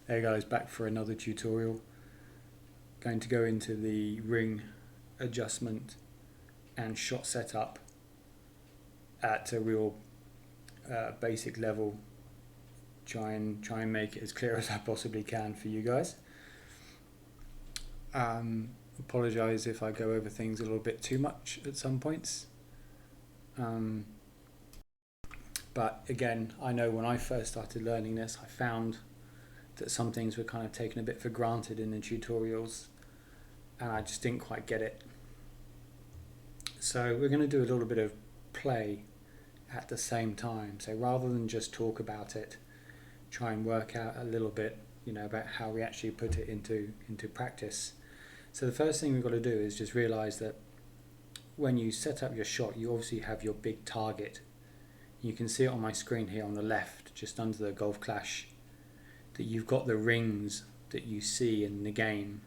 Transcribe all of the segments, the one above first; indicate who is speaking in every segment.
Speaker 1: Hey guys, back for another tutorial. Going to go into the ring adjustment and shot setup at a real basic level. Try and make it as clear as I possibly can for you guys. Apologise if I go over things a little bit too much at some points. But again, I know when I first started learning this, I found that some things were kind of taken a bit for granted in the tutorials and I just didn't quite get it. So we're going to do a little bit of play at the same time. So rather than just talk about it, try and work out a little bit, about how we actually put it into practice. So the first thing we've got to do is just realize that when you set up your shot, you obviously have your big target. You can see it on my screen here on the left, just under the Golf Clash, that you've got the rings that you see in the game,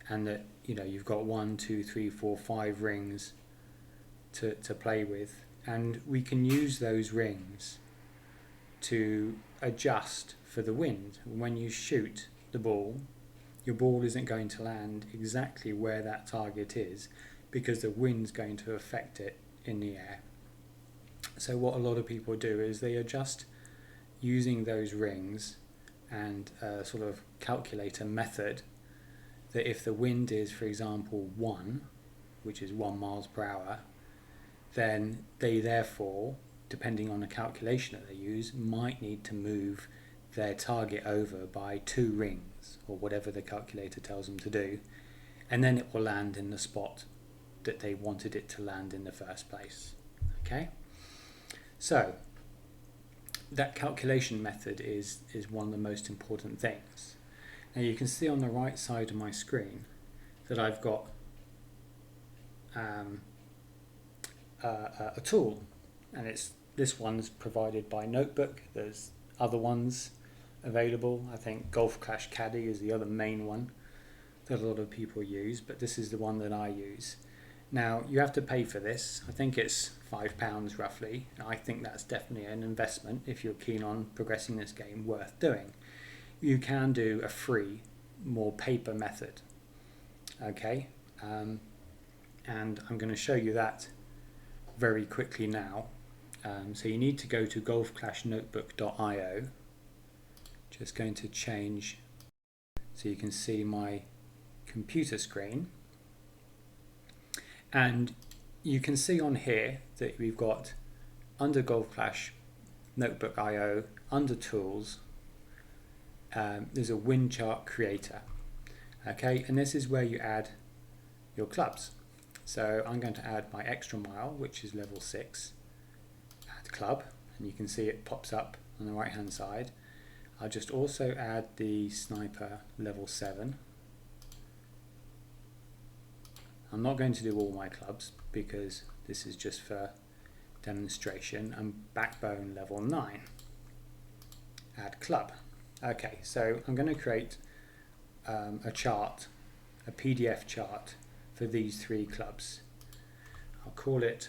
Speaker 1: and that you've got 1, 2, 3, 4, 5 rings to play with, and we can use those rings to adjust for the wind. When you shoot the ball, your ball isn't going to land exactly where that target is because the wind's going to affect it in the air. So what a lot of people do is they adjust using those rings and a sort of calculator method, that if the wind is, for example, 1, which is 1 miles per hour, then they therefore, depending on the calculation that they use, might need to move their target over by 2 rings, or whatever the calculator tells them to do, and then it will land in the spot that they wanted it to land in the first place. Okay? So that calculation method is one of the most important things. Now you can see on the right side of my screen that I've got a tool, and this one's provided by Notebook. There's other ones available. I think Golf Clash Caddy is the other main one that a lot of people use, but this is the one that I use. Now you have to pay for this. I think it's £5 roughly. I think that's definitely an investment if you're keen on progressing this game, worth doing. You can do a free, more paper method. Okay, and I'm going to show you that very quickly now. So you need to go to golfclashnotebook.io. Just going to change so you can see my computer screen. And you can see on here that we've got under Golf Clash Notebook.io, under Tools, there's a wind chart creator. Okay, and this is where you add your clubs. So I'm going to add my extra mile, which is level 6, add club, and you can see it pops up on the right hand side. I'll just also add the sniper level 7. I'm not going to do all my clubs because this is just for demonstration. And backbone level 9. Add club. Okay, so I'm going to create a chart, a PDF chart for these 3 clubs. I'll call it,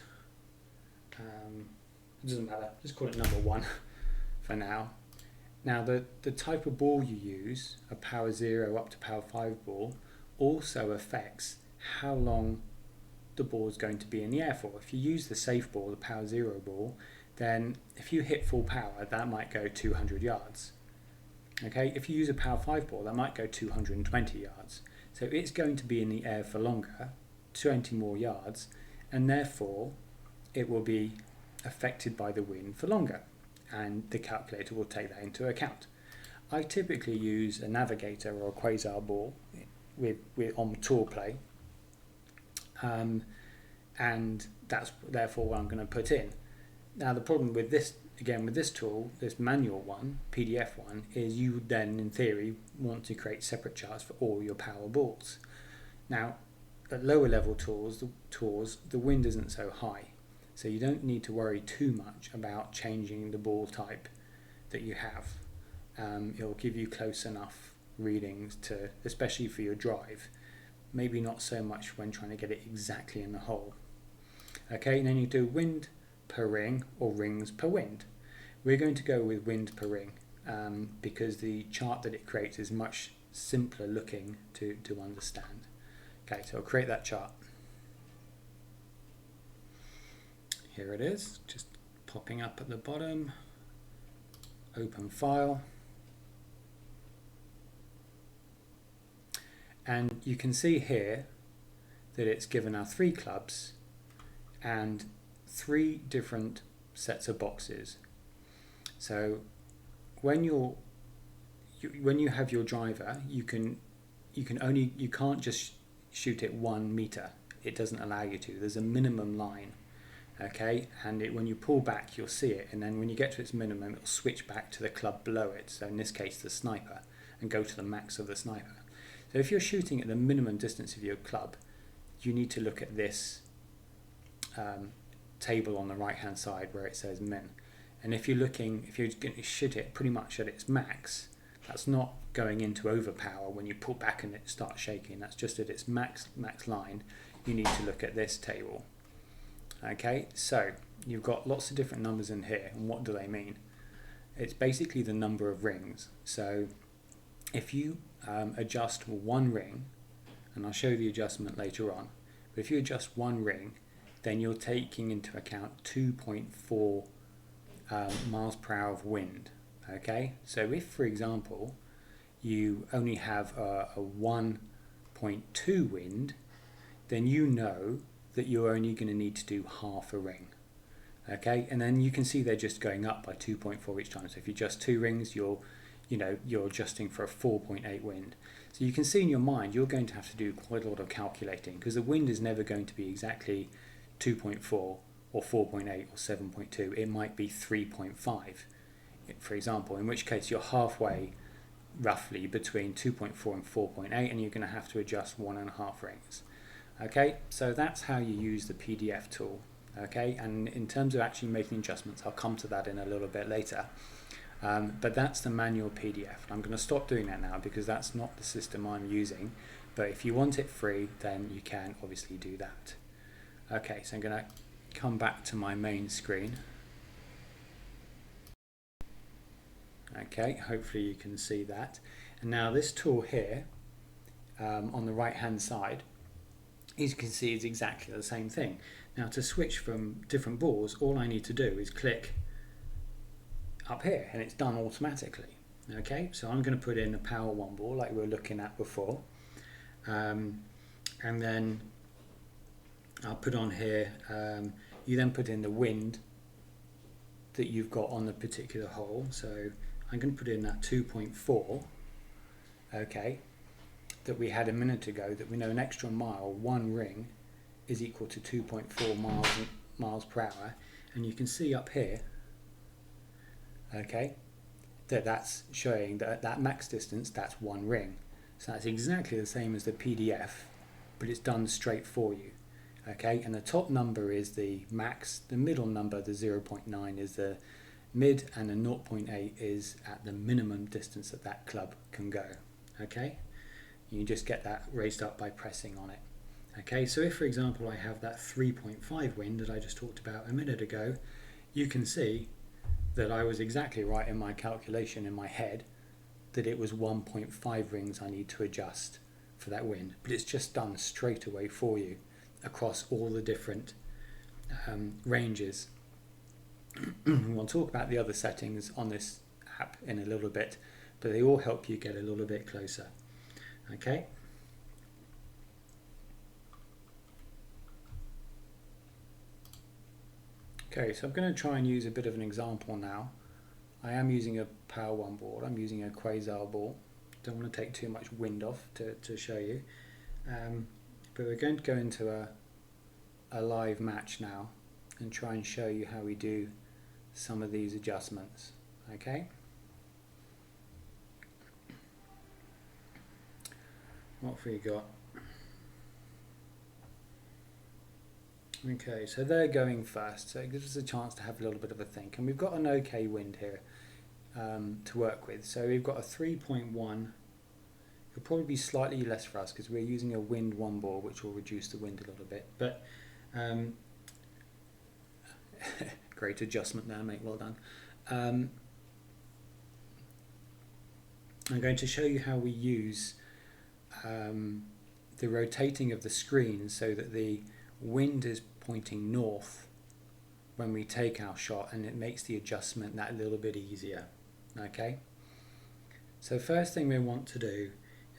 Speaker 1: it doesn't matter, just call it number 1 for now. Now the type of ball you use, a power 0 up to power 5 ball, also affects how long the ball is going to be in the air for. If you use the safe ball, the power 0 ball, then if you hit full power, that might go 200 yards. Okay, if you use a power 5 ball, that might go 220 yards. So it's going to be in the air for longer, 20 more yards, and therefore it will be affected by the wind for longer, and the calculator will take that into account. I typically use a navigator or a quasar ball on tour play, and that's therefore what I'm going to put in. Now the problem with this, again with this tool, this manual one, PDF one, is you then in theory want to create separate charts for all your power balls. Now at lower level tours, the wind isn't so high, so you don't need to worry too much about changing the ball type that you have. It'll give you close enough readings to, especially for your drive, maybe not so much when trying to get it exactly in the hole. Okay, and then you do wind per ring or rings per wind. We're going to go with wind per ring because the chart that it creates is much simpler looking to understand. Okay, so I'll create that chart. Here it is, just popping up at the bottom. Open file. And you can see here that it's given our 3 clubs and 3 different sets of boxes. So when you have your driver, you can't just shoot it 1 meter. It doesn't allow you to. There's a minimum line, okay? And when you pull back, you'll see it. And then when you get to its minimum, it'll switch back to the club below it. So in this case, the sniper, and go to the max of the sniper. So if you're shooting at the minimum distance of your club, you need to look at this table on the right hand side where it says min. And if you're going to shoot it pretty much at its max, that's not going into overpower when you pull back and it starts shaking. That's just at its max line. You need to look at this table. Okay, so you've got lots of different numbers in here, and what do they mean? It's basically the number of rings. So if you adjust 1 ring, and I'll show the adjustment later on, but if you adjust 1 ring, then you're taking into account 2.4 miles per hour of wind. Okay, so if, for example, you only have a 1.2 wind, then you know that you're only going to need to do half a ring. Okay, and then you can see they're just going up by 2.4 each time. So if you adjust 2 rings, you're adjusting for a 4.8 wind. So you can see in your mind you're going to have to do quite a lot of calculating, because the wind is never going to be exactly 2.4 or 4.8 or 7.2. It might be 3.5, for example, in which case you're halfway roughly between 2.4 and 4.8, and you're going to have to adjust 1.5 rings. Okay, so that's how you use the PDF tool. Okay, and in terms of actually making adjustments, I'll come to that in a little bit later. But that's the manual PDF. I'm going to stop doing that now because that's not the system I'm using. But if you want it free, then you can obviously do that. Okay, so I'm going to come back to my main screen. Okay, hopefully you can see that. And now this tool here, on the right hand side, as you can see, is exactly the same thing. Now to switch from different balls, all I need to do is click up here and it's done automatically. Okay, so I'm going to put in a power 1 ball like we were looking at before, and then I'll put on here, you then put in the wind that you've got on the particular hole. So I'm going to put in that 2.4, okay, that we had a minute ago, that we know an extra mile, 1 ring, is equal to 2.4 miles per hour. And you can see up here, okay, that's showing that max distance, that's 1 ring. So that's exactly the same as the PDF, but it's done straight for you. Okay, and the top number is the max, the middle number, the 0.9, is the mid, and the 0.8 is at the minimum distance that that club can go. Okay, you just get that raised up by pressing on it. Okay, so if, for example, I have that 3.5 wind that I just talked about a minute ago, you can see that I was exactly right in my calculation in my head, that it was 1.5 rings I need to adjust for that wind. But it's just done straight away for you across all the different ranges. We'll talk about the other settings on this app in a little bit, but they all help you get a little bit closer. Okay. Okay, so I'm going to try and use a bit of an example now. I am using a Power 1 board. I'm using a Quasar ball. Don't want to take too much wind off to show you. But we're going to go into a live match now and try and show you how we do some of these adjustments. Okay. What have we got? Okay, so they're going first, so it gives us a chance to have a little bit of a think. And we've got an okay wind here to work with. So we've got a 3.1. It'll probably be slightly less for us because we're using a wind 1 ball, which will reduce the wind a little bit. But great adjustment there, mate, well done. I'm going to show you how we use the rotating of the screen so that the wind is pointing north when we take our shot, and it makes the adjustment that little bit easier. Okay, so first thing we want to do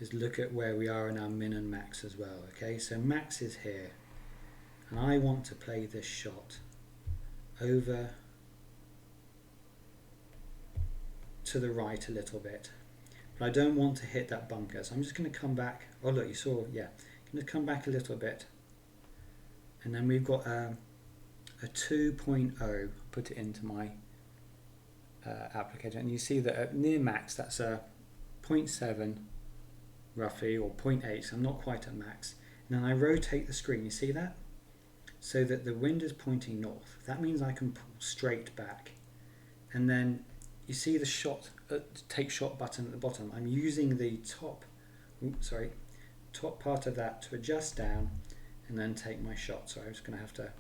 Speaker 1: is look at where we are in our min and max as well. Okay, so max is here, and I want to play this shot over to the right a little bit, but I don't want to hit that bunker, so I'm just going to come back. Oh look, you saw, yeah, I'm going to come back a little bit, and then we've got a 2.0. Put it into my applicator, and you see that at near max that's a 0.7 roughly, or 0.8, so I'm not quite at max. And then I rotate the screen, you see that? So that the wind is pointing north. That means I can pull straight back. And then you see the shot, take shot button at the bottom. I'm using the top part of that to adjust down and then take my shot. So I'm just going to have to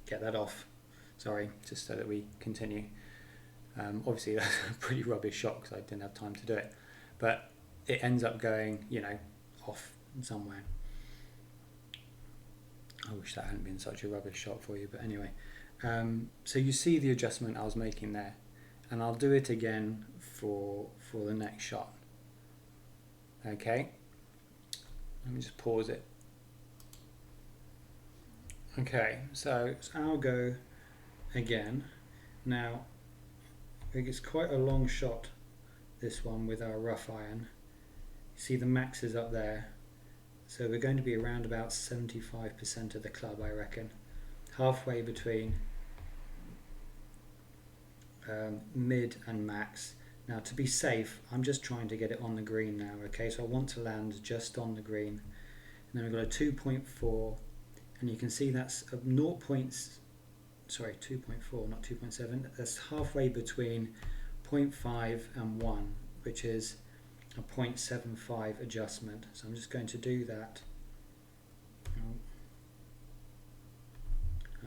Speaker 1: get that off, sorry, just so that we continue. Obviously that's a pretty rubbish shot because I didn't have time to do it, but it ends up going, you know, off somewhere. I wish that hadn't been such a rubbish shot for you, but anyway. So you see the adjustment I was making there, and I'll do it again for the next shot. Okay, let me just pause it. Okay, so I'll go again. Now, it's quite a long shot, this one with our rough iron. You see the max is up there, so we're going to be around about 75% of the club, I reckon. Halfway between mid and max. Now to be safe, I'm just trying to get it on the green now, okay? So I want to land just on the green. And then we've got a 2.4, and you can see that's a 2.4, not 2.7. That's halfway between 0.5 and 1, which is a 0.75 adjustment. So I'm just going to do that.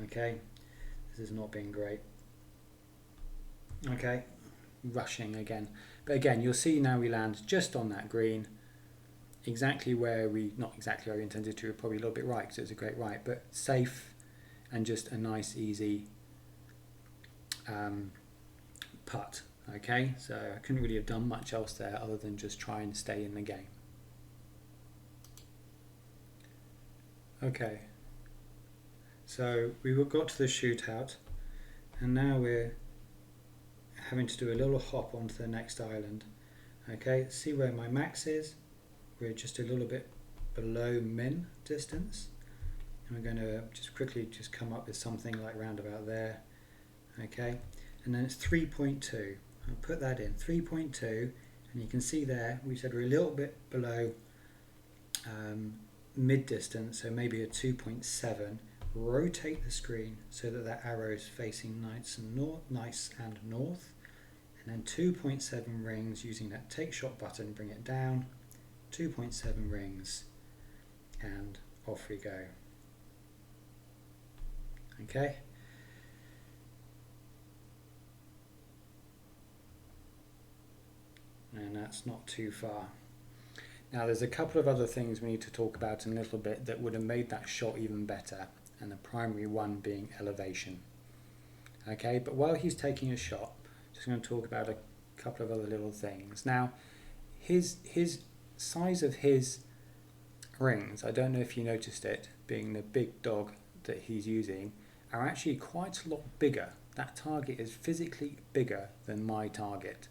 Speaker 1: Okay, this is not being great. Okay, rushing again. But again, you'll see now we land just on that green, exactly where not exactly where we intended to, probably a little bit right because it was a great right, but safe and just a nice easy putt. Okay, so I couldn't really have done much else there other than just try and stay in the game. Okay, so we got to the shootout, and now we're having to do a little hop onto the next island. Okay, see where my max is. We're just a little bit below min distance, and we're going to just quickly just come up with something like round about there. Okay, and then it's 3.2. I'll put that in 3.2, and you can see there we said we're a little bit below mid distance, so maybe a 2.7. Rotate the screen so that that arrow is facing nice and north, and then 2.7 rings using that take shot button, bring it down, 2.7 rings, and off we go. Okay. And that's not too far. Now there's a couple of other things we need to talk about in a little bit that would have made that shot even better, and the primary one being elevation. Okay, but while he's taking a shot, just going to talk about a couple of other little things. Now, his size of his rings, I don't know if you noticed it, being the big dog that he's using, are actually quite a lot bigger. That target is physically bigger than my target.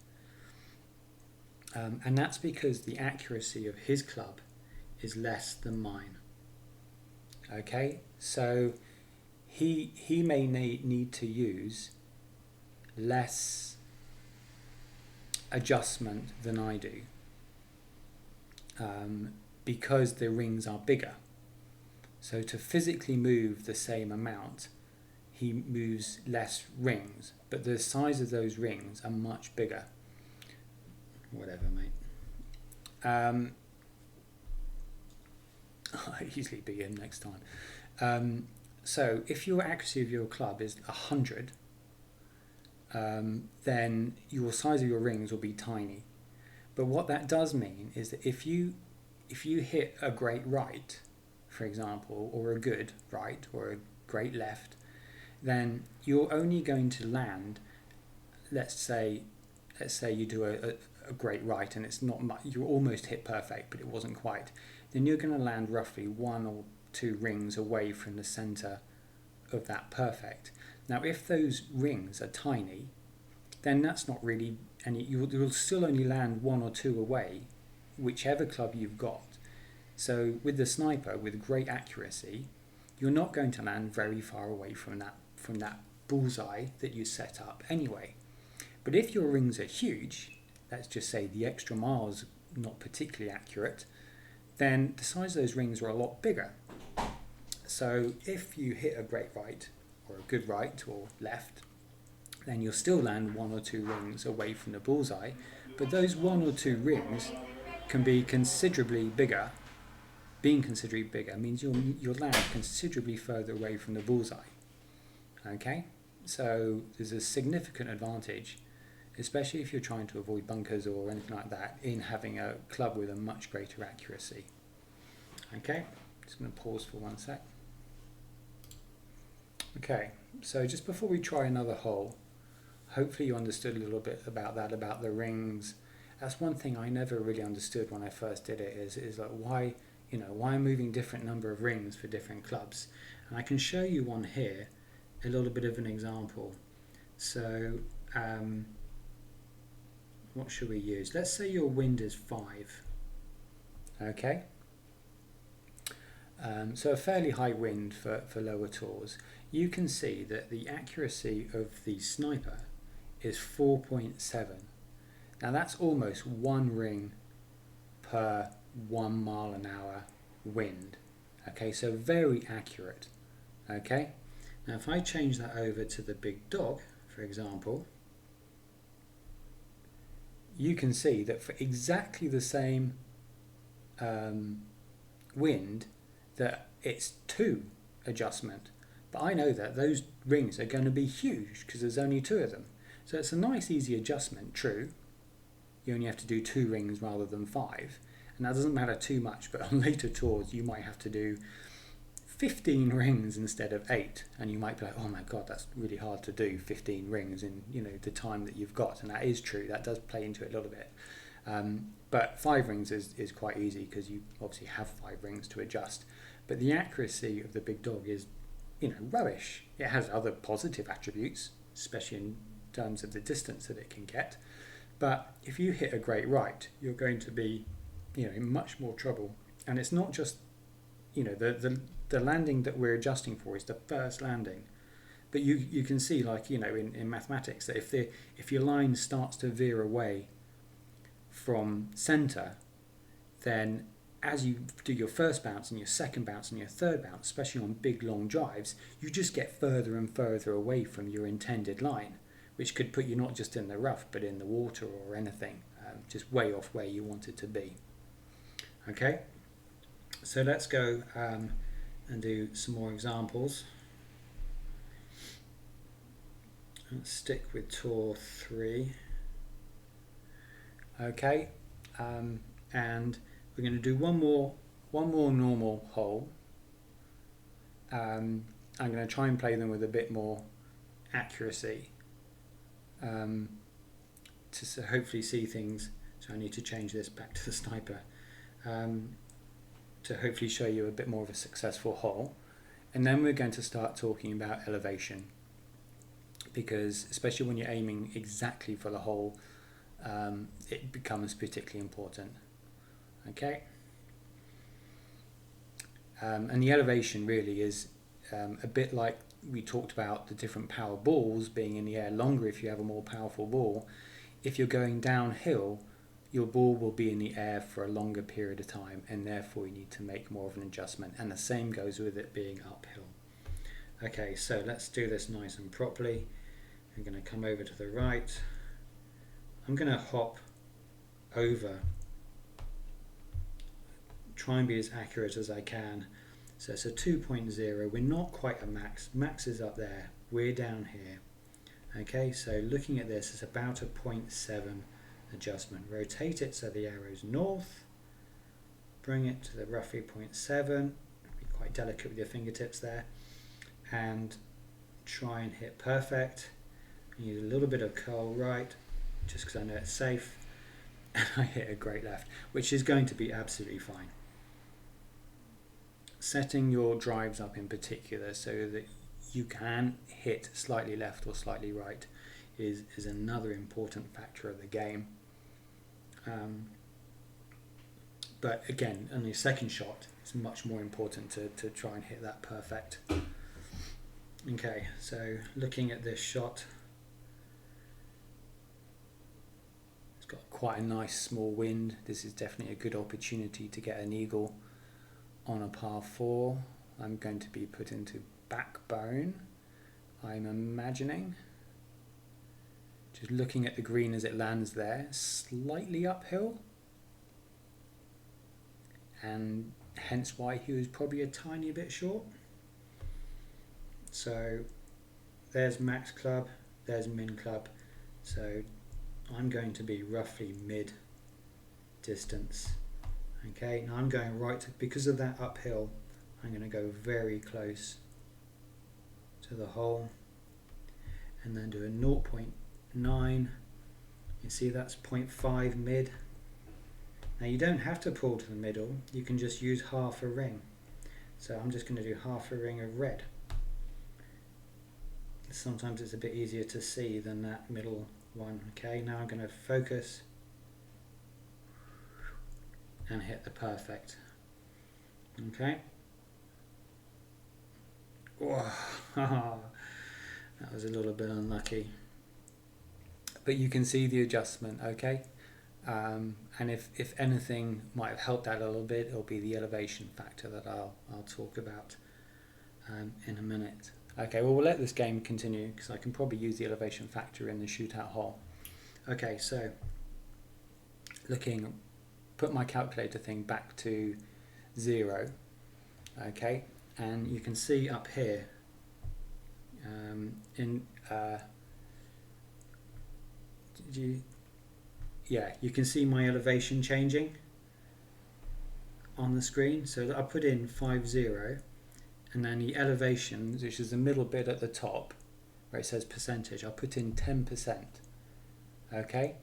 Speaker 1: And that's because the accuracy of his club is less than mine. Okay, so he may need to use less adjustment than I do, because the rings are bigger. So to physically move the same amount, he moves less rings, but the size of those rings are much bigger. Whatever, mate. I'll easily be in next time. So if your accuracy of your club is 100, then your size of your rings will be tiny. But what that does mean is that if you hit a great right, for example, or a good right or a great left, then you're only going to land, let's say you do a great right and it's not much, you almost hit perfect but it wasn't quite, then you're going to land roughly 1 or 2 rings away from the center of that perfect. Now if those rings are tiny, then that's not really any, you'll still only land 1 or 2 away, whichever club you've got. So with the sniper, with great accuracy, you're not going to land very far away from that bullseye that you set up anyway. But if your rings are huge, let's just say the extra mile's not particularly accurate, then the size of those rings are a lot bigger. So if you hit a great right, or a good right or left, then you'll still land 1 or 2 rings away from the bullseye, but those 1 or 2 rings can be considerably bigger. Being considerably bigger means you'll land considerably further away from the bullseye. Okay, so there's a significant advantage, especially if you're trying to avoid bunkers or anything like that, in having a club with a much greater accuracy. Okay, just going to pause for 1 sec. Okay, so just before we try another hole, hopefully you understood a little bit about that, about the rings. That's one thing I never really understood when I first did it, is like why I'm moving different number of rings for different clubs. And I can show you one here, a little bit of an example. So what should we use? Let's say your wind is 5. Okay. So a fairly high wind for lower tours. You can see that the accuracy of the sniper is 4.7. Now that's almost 1 ring per 1 mile an hour wind. Okay, so very accurate. Okay, now if I change that over to the big dog, for example, you can see that for exactly the same wind, that it's 2 adjustment. But I know that those rings are going to be huge because there's only 2 of them. So it's a nice easy adjustment, true. You only have to do 2 rings rather than 5. And that doesn't matter too much, but on later tours you might have to do 15 rings instead of 8. And you might be like, oh my god, that's really hard to do 15 rings in the time that you've got. And that is true, that does play into it a little bit. But 5 rings is quite easy because you obviously have 5 rings to adjust. But the accuracy of the big dog is rubbish. It has other positive attributes, especially in terms of the distance that it can get. But if you hit a great right, you're going to be in much more trouble. And it's not just the landing that we're adjusting for is the first landing. But you can see, like in mathematics, that if your line starts to veer away from center, then as you do your first bounce and your second bounce and your third bounce, especially on big long drives, you just get further and further away from your intended line, which could put you not just in the rough but in the water or anything, just way off where you want it to be. Okay, so let's go and do some more examples. Let's stick with tour 3. Okay, and we're going to do one more normal hole. I'm going to try and play them with a bit more accuracy to hopefully see things. So I need to change this back to the sniper to hopefully show you a bit more of a successful hole. And then we're going to start talking about elevation, because especially when you're aiming exactly for the hole, it becomes particularly important. Okay, and the elevation really is a bit like we talked about the different power balls being in the air longer if you have a more powerful ball. If you're going downhill, your ball will be in the air for a longer period of time, and therefore you need to make more of an adjustment, and the same goes with it being uphill. Okay, so let's do this nice and properly. I'm going to come over to the right. I'm going to hop over, try and be as accurate as I can. So it's a 2.0, we're not quite at max. Max is up there, we're down here. Okay, so looking at this, it's about a 0.7 adjustment. Rotate it so the arrow's north, bring it to the roughly 0.7, be quite delicate with your fingertips there, and try and hit perfect. Use a little bit of curl right, just because I know it's safe, and I hit a great left, which is going to be absolutely fine. Setting your drives up in particular so that you can hit slightly left or slightly right is another important factor of the game. But again, on your second shot, it's much more important to try and hit that perfect. Okay, so looking at this shot, it's got quite a nice small wind. This is definitely a good opportunity to get an eagle on a par 4. I'm going to be put into backbone, I'm imagining. Just looking at the green as it lands there, slightly uphill, and hence why he was probably a tiny bit short. So there's max club, there's min club, so I'm going to be roughly mid distance. Okay, now I'm going right, because of that uphill, I'm going to go very close to the hole and then do a 0.9. You see that's 0.5 mid. Now you don't have to pull to the middle, you can just use half a ring. So I'm just going to do half a ring of red. Sometimes it's a bit easier to see than that middle one. Okay, now I'm going to focus and hit the perfect. Okay. Whoa. That was a little bit unlucky. But you can see the adjustment, okay? And if anything might have helped that a little bit, it'll be the elevation factor that I'll talk about in a minute. Okay, well, we'll let this game continue because I can probably use the elevation factor in the shootout hole. Okay, so put my calculator thing back to 0. Okay, and you can see up here you can see my elevation changing on the screen. So I put in 50, and then the elevations, which is the middle bit at the top where it says percentage, I'll put in 10%. Okay,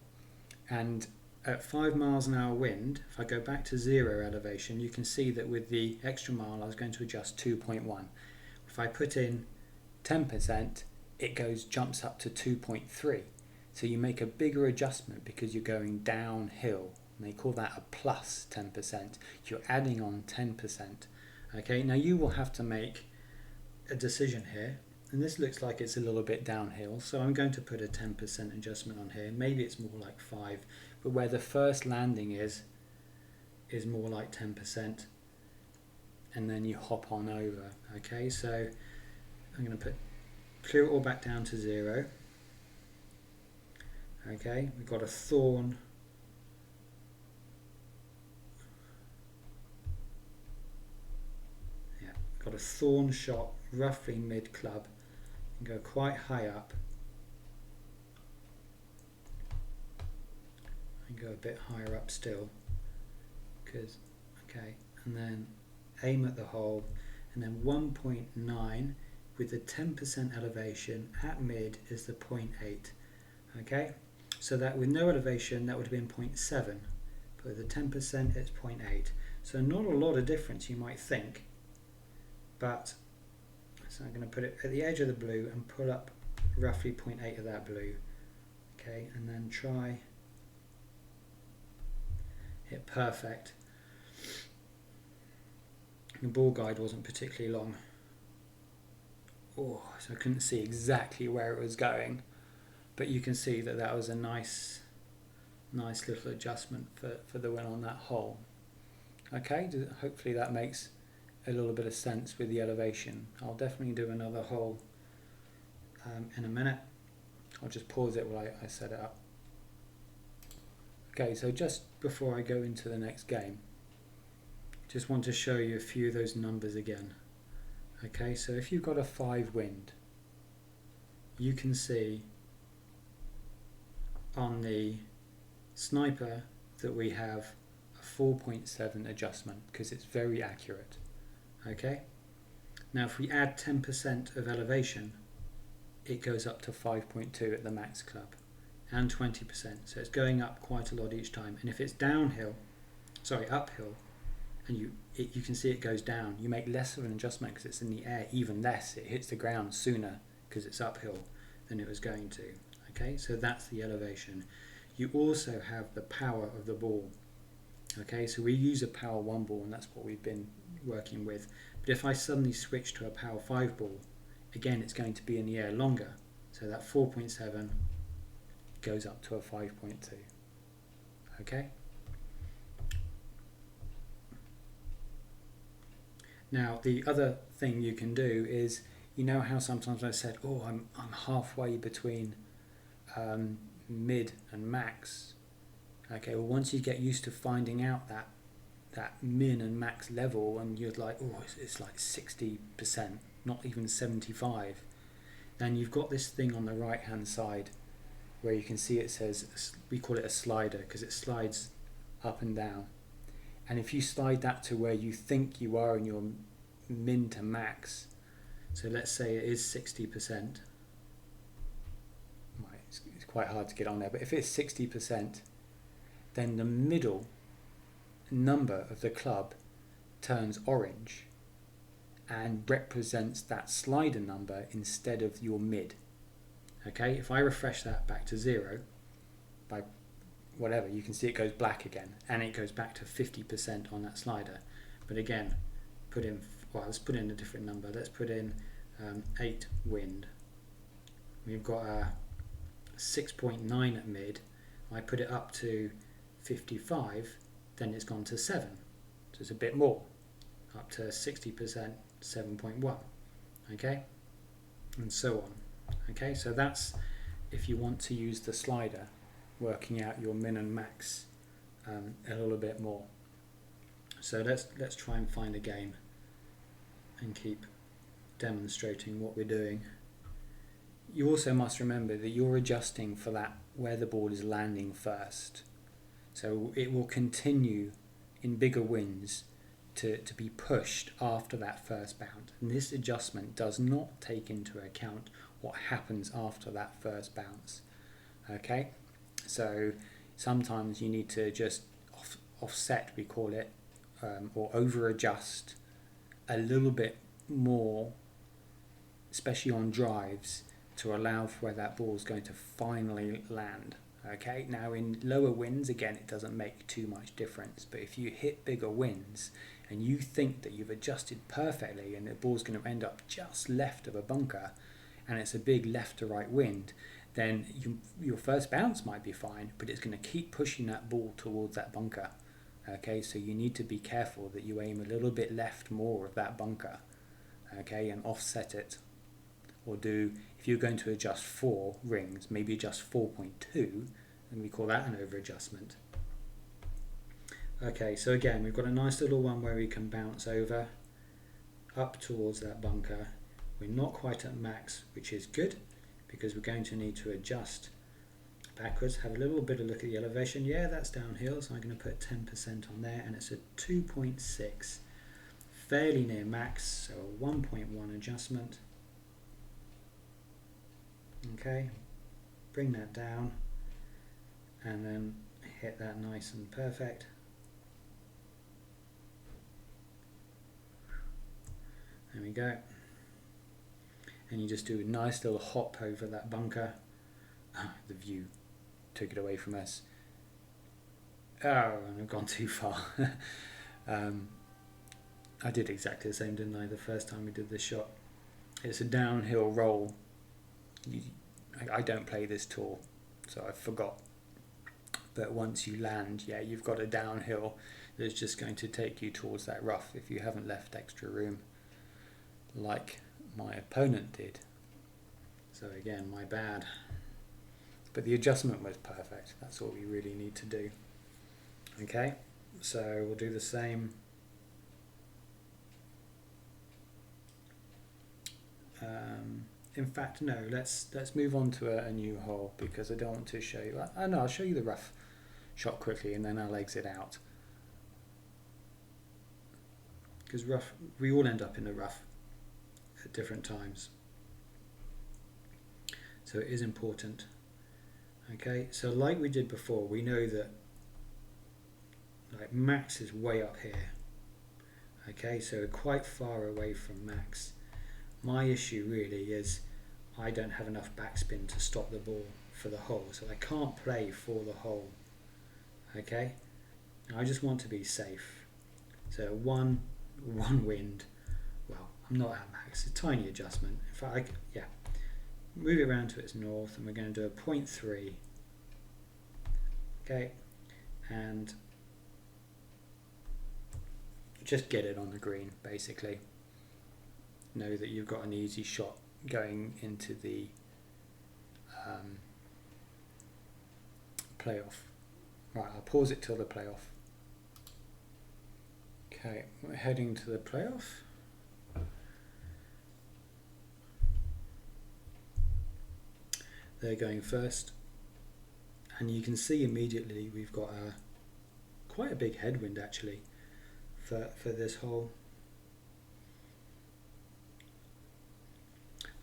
Speaker 1: and at 5 miles an hour wind, if I go back to 0 elevation, you can see that with the extra mile I was going to adjust 2.1. If I put in 10%, it jumps up to 2.3. So you make a bigger adjustment because you're going downhill, and they call that a plus 10%. You're adding on 10%. Okay, now you will have to make a decision here, and this looks like it's a little bit downhill, so I'm going to put a 10% adjustment on here. Maybe it's more like 5, but where the first landing is more like 10%, and then you hop on over. Okay, so I'm going to clear it all back down to 0. Okay, we've got a thorn. Yeah, got a thorn shot roughly mid club and go quite high up and go a bit higher up still, because and then aim at the hole, and then 1.9 with the 10% elevation at mid is the 0.8. Okay, so that with no elevation that would have been 0.7, but with the 10% it's 0.8. So not a lot of difference, you might think, but so I'm going to put it at the edge of the blue and pull up roughly 0.8 of that blue. Okay, and then try hit perfect. The ball guide wasn't particularly long. Oh, so I couldn't see exactly where it was going, but you can see that that was a nice little adjustment for the win on that hole. Okay, hopefully that makes a little bit of sense with the elevation. I'll definitely do another hole in a minute. I'll just pause it while I set it up. Okay, so just before I go into the next game, just want to show you a few of those numbers again. Okay, so if you've got a 5 wind, you can see on the Sniper that we have a 4.7 adjustment because it's very accurate. Okay. Now if we add 10% of elevation, it goes up to 5.2 at the max club, and 20%. So it's going up quite a lot each time. And if it's uphill, and you can see it goes down, you make less of an adjustment because it's in the air, even less. It hits the ground sooner because it's uphill than it was going to. Okay, so that's the elevation. You also have the power of the ball. Okay, so we use a power 1 ball, and that's what we've been working with. But if I suddenly switch to a power 5 ball, again it's going to be in the air longer. So that 4.7 goes up to a 5.2. Okay. Now the other thing you can do is, you know how sometimes I said, oh, I'm halfway between mid and max. Okay, well once you get used to finding out that min and max level, and you're like, oh, it's like 60%, not even 75%, then you've got this thing on the right hand side where you can see it says, we call it a slider because it slides up and down. And if you slide that to where you think you are in your min to max, so let's say it is 60%, it's quite hard to get on there, but if it's 60%, then the middle number of the club turns orange and represents that slider number instead of your mid. Okay, if I refresh that back to 0 by whatever, you can see it goes black again, and it goes back to 50% on that slider. But again, let's put in a different number. Let's put in 8 wind. We've got a 6.9 at mid. I put it up to 55, then it's gone to 7. So it's a bit more, up to 60%, 7.1. Okay, and so on. Okay, so that's if you want to use the slider, working out your min and max a little bit more. So let's try and find a game and keep demonstrating what we're doing. You also must remember that you're adjusting for that where the ball is landing first. So it will continue in bigger winds to be pushed after that first bounce. And this adjustment does not take into account what happens after that first bounce. Okay, so sometimes you need to just offset, we call it, or over adjust a little bit more, especially on drives, to allow for where that ball is going to finally land. Okay, now in lower winds, again, it doesn't make too much difference, but if you hit bigger winds and you think that you've adjusted perfectly and the ball's going to end up just left of a bunker and it's a big left to right wind, then your first bounce might be fine, but it's going to keep pushing that ball towards that bunker. Okay, so you need to be careful that you aim a little bit left more of that bunker, okay, and offset it. Or if you're going to adjust 4 rings, maybe adjust 4.2, and we call that an over adjustment. Okay, so again, we've got a nice little one where we can bounce over up towards that bunker. We're not quite at max, which is good, because we're going to need to adjust backwards. Have a little bit of look at the elevation. Yeah, that's downhill, so I'm going to put 10% on there, and it's a 2.6, fairly near max, so a 1.1 adjustment. Okay, bring that down and then hit that nice and perfect. There we go. And you just do a nice little hop over that bunker. The view took it away from us. Oh, and I've gone too far. I did exactly the same, didn't I, the first time we did this shot. It's a downhill roll. I don't play this tour, so I forgot. But once you land, yeah, you've got a downhill that's just going to take you towards that rough if you haven't left extra room, like my opponent did. So again, my bad. But the adjustment was perfect. That's all we really need to do. Okay, so we'll do the same. In fact, no, let's move on to a new hole, because I don't want to show you. No, I'll show you the rough shot quickly, and then I'll exit out. Because rough, we all end up in the rough at different times. So it is important. Okay, so like we did before, we know that like max is way up here. Okay, so we're quite far away from max. My issue really is I don't have enough backspin to stop the ball for the hole, so I can't play for the hole. Okay, I just want to be safe. So one wind. Well, I'm not at max. A tiny adjustment. In fact, move it around to its north, and we're going to do a 0.3. Okay, and just get it on the green, basically. Know that you've got an easy shot going into the playoff. Right, I'll pause it till the playoff. Okay, we're heading to the playoff. They're going first, and you can see immediately we've got quite a big headwind actually for this hole.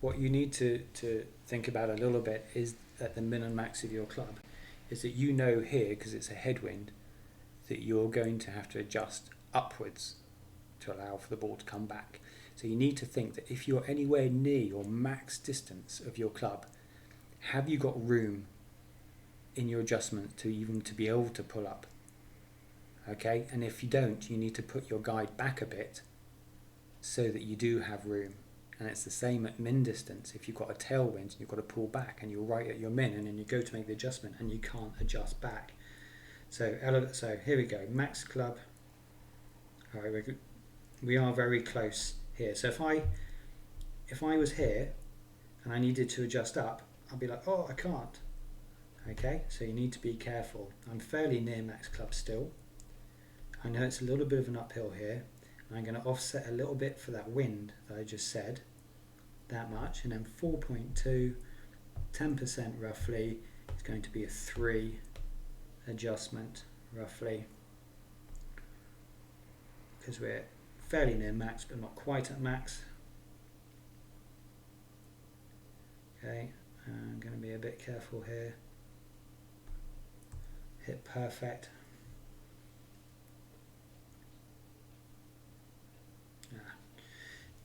Speaker 1: What you need to think about a little bit is at the min and max of your club is that you know here, because it's a headwind, that you're going to have to adjust upwards to allow for the ball to come back. So you need to think that if you're anywhere near your max distance of your club, have you got room in your adjustment to be able to pull up? Okay, and if you don't, you need to put your guide back a bit so that you do have room. And it's the same at min distance. If you've got a tailwind and you've got to pull back and you're right at your min, and then you go to make the adjustment and you can't adjust back. So here we go, max club. All right, we are very close here. So if I was here and I needed to adjust up, I'd be like, oh, I can't. Okay, so you need to be careful. I'm fairly near max club still. I know it's a little bit of an uphill here. I'm going to offset a little bit for that wind that I just said, that much, and then 4.2, 10% roughly, is going to be a 3 adjustment roughly, because we're fairly near max but not quite at max. Okay, I'm going to be a bit careful here. Hit perfect.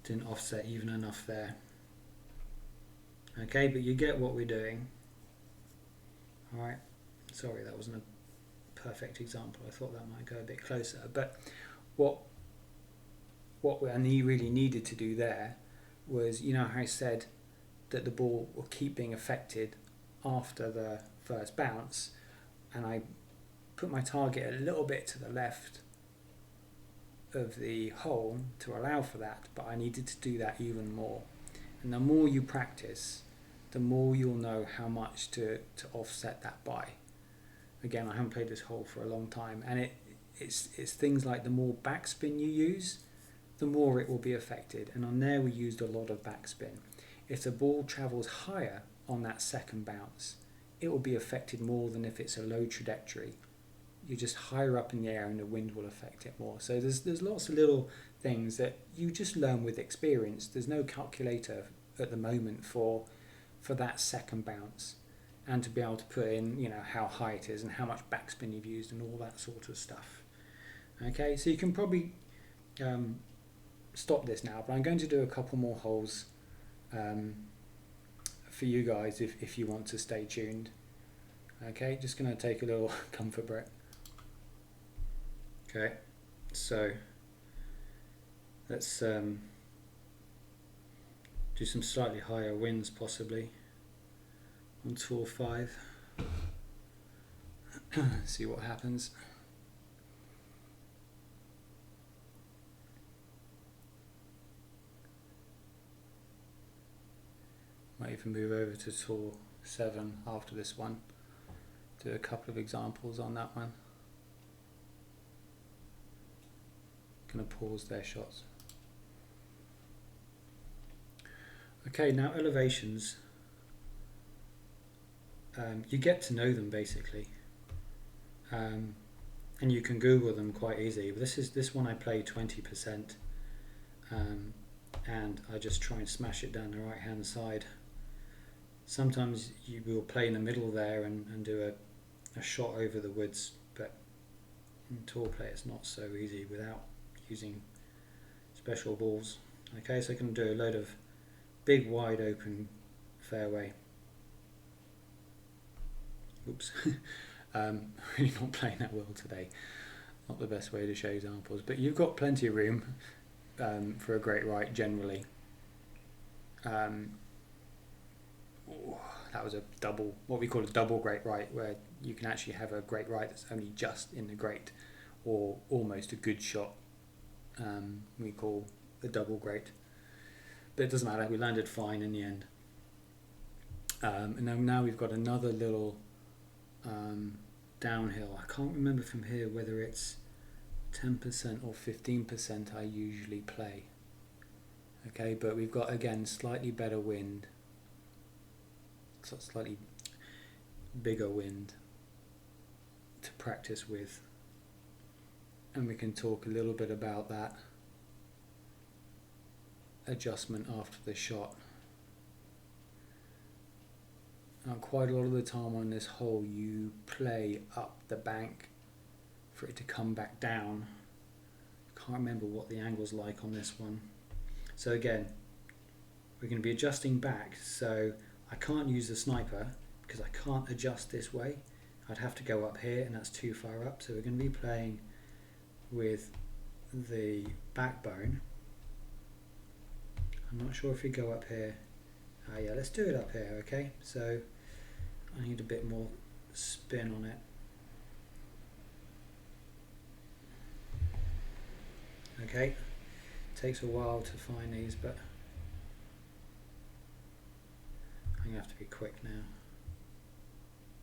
Speaker 1: Didn't offset even enough there. Okay, but you get what we're doing. Alright, sorry that wasn't a perfect example. I thought that might go a bit closer. But what we really needed to do there was, you know how I said that the ball will keep being affected after the first bounce, and I put my target a little bit to the left of the hole to allow for that, but I needed to do that even more. And the more you practice, the more you'll know how much to offset that by. Again, I haven't played this hole for a long time, and it's things like the more backspin you use, the more it will be affected. And on there we used a lot of backspin. If the ball travels higher on that second bounce, it will be affected more than if it's a low trajectory. You're just higher up in the air and the wind will affect it more. So there's lots of little things that you just learn with experience. There's no calculator at the moment for that second bounce, and to be able to put in, you know, how high it is and how much backspin you've used and all that sort of stuff. Okay, so you can probably stop this now, but I'm going to do a couple more holes for you guys if you want to stay tuned. Okay, just going to take a little comfort break. Okay, so let's do some slightly higher winds possibly on tour 5. See what happens. Might even move over to tour 7 after this one. Do a couple of examples on that one. Going to pause their shots. Okay, now elevations. You get to know them basically. and you can Google them quite easily. But this one I play 20%, and I just try and smash it down the right hand side. Sometimes you will play in the middle there and do a shot over the woods, but in tour play it's not so easy without using special balls. Okay, so I can do a load of big wide open fairway. Oops. Really not playing that well today. Not the best way to show examples, but you've got plenty of room for a great right generally. That was a double, what we call a double great right, where you can actually have a great right that's only just in the great, or almost a good shot. We call the double great, but it doesn't matter. We landed fine in the end. And then now we've got another little downhill. I can't remember from here whether it's 10% or 15% I usually play. Okay, but we've got again slightly better wind, slightly bigger wind to practice with, and we can talk a little bit about that adjustment after the shot. Now, quite a lot of the time on this hole you play up the bank for it to come back down. Can't remember what the angle's like on this one. So again, we're going to be adjusting back, so I can't use the sniper because I can't adjust this way. I'd have to go up here and that's too far up, so we're going to be playing with the backbone. I'm not sure if we go up here. Yeah, let's do it up here, okay? So I need a bit more spin on it. Okay, takes a while to find these, but I'm going to have to be quick now.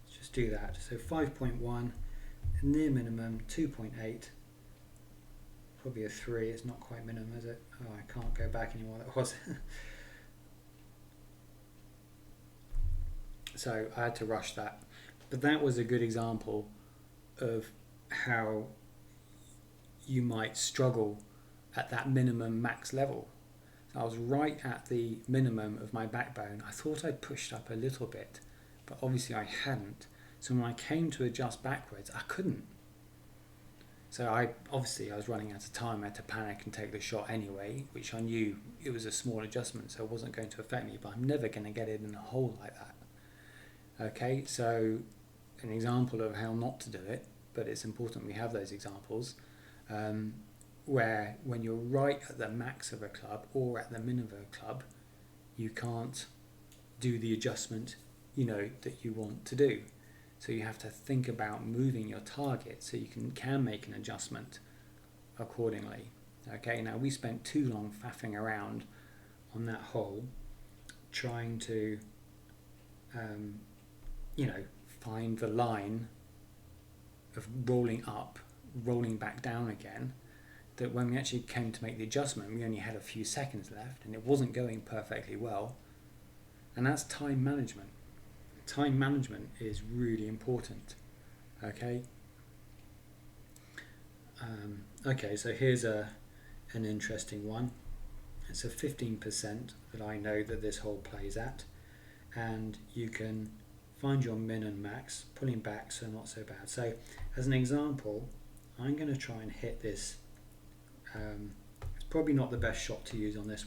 Speaker 1: Let's just do that. So 5.1, near minimum, 2.8, probably a 3, it's not quite minimum, is it? Oh, I can't go back anymore, that was. So I had to rush that. But that was a good example of how you might struggle at that minimum max level. So I was right at the minimum of my backbone. I thought I'd pushed up a little bit, but obviously I hadn't. So when I came to adjust backwards, I couldn't. So I was running out of time. I had to panic and take the shot anyway, which I knew it was a small adjustment, so it wasn't going to affect me, but I'm never going to get it in a hole like that. Okay, so an example of how not to do it, but it's important we have those examples, where when you're right at the max of a club or at the min of a club, you can't do the adjustment that you want to do. So you have to think about moving your target so you can make an adjustment accordingly. Okay, now we spent too long faffing around on that hole trying to find the line of rolling up, rolling back down again, that when we actually came to make the adjustment, we only had a few seconds left and it wasn't going perfectly well. And that's time management. Time management is really important. Okay. Okay, so here's an interesting one. It's a 15% that I know that this hole plays at, and you can find your min and max, pulling back, so not so bad. So as an example, I'm going to try and hit this. It's probably not the best shot to use on this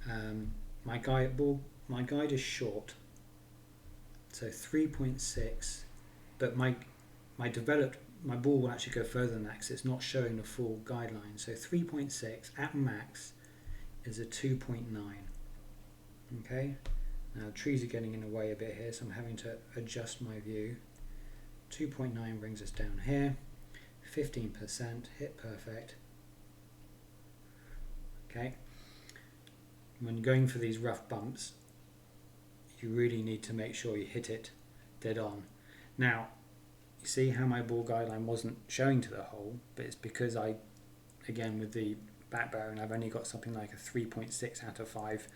Speaker 1: one. My guide is short, so 3.6, but my ball will actually go further than that because it's not showing the full guideline. So 3.6 at max is a 2.9. Okay. Now trees are getting in the way a bit here, so I'm having to adjust my view. 2.9 brings us down here. 15%, hit perfect. Okay. When going for these rough bumps, you really need to make sure you hit it dead on. Now, you see how my ball guideline wasn't showing to the hole, but it's because again with the backbone, I've only got something like a 3.6 out of 5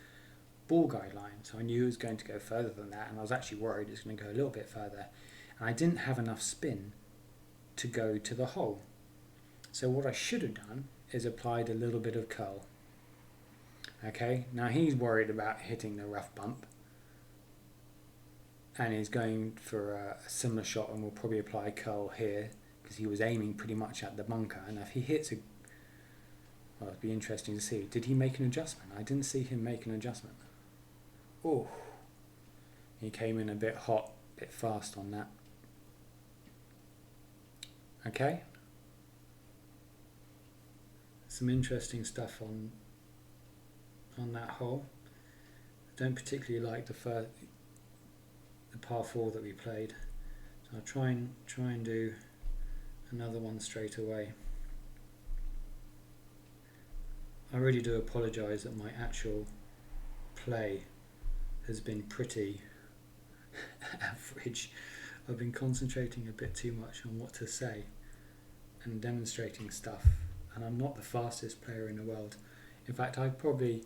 Speaker 1: ball guideline, so I knew it was going to go further than that, and I was actually worried it's going to go a little bit further. and I didn't have enough spin to go to the hole. So what I should have done is applied a little bit of curl. Okay, now he's worried about hitting the rough bump, and he's going for a similar shot, and will probably apply curl here because he was aiming pretty much at the bunker. And if he hits a, well, it'd be interesting to see. Did he make an adjustment? I didn't see him make an adjustment. Oh, he came in a bit hot, a bit fast on that. Okay, some interesting stuff on that hole. I don't particularly like the par 4 that we played, so I'll try and do another one straight away. I really do apologise that my actual play has been pretty average. I've been concentrating a bit too much on what to say and demonstrating stuff, and I'm not the fastest player in the world. In fact, I've probably,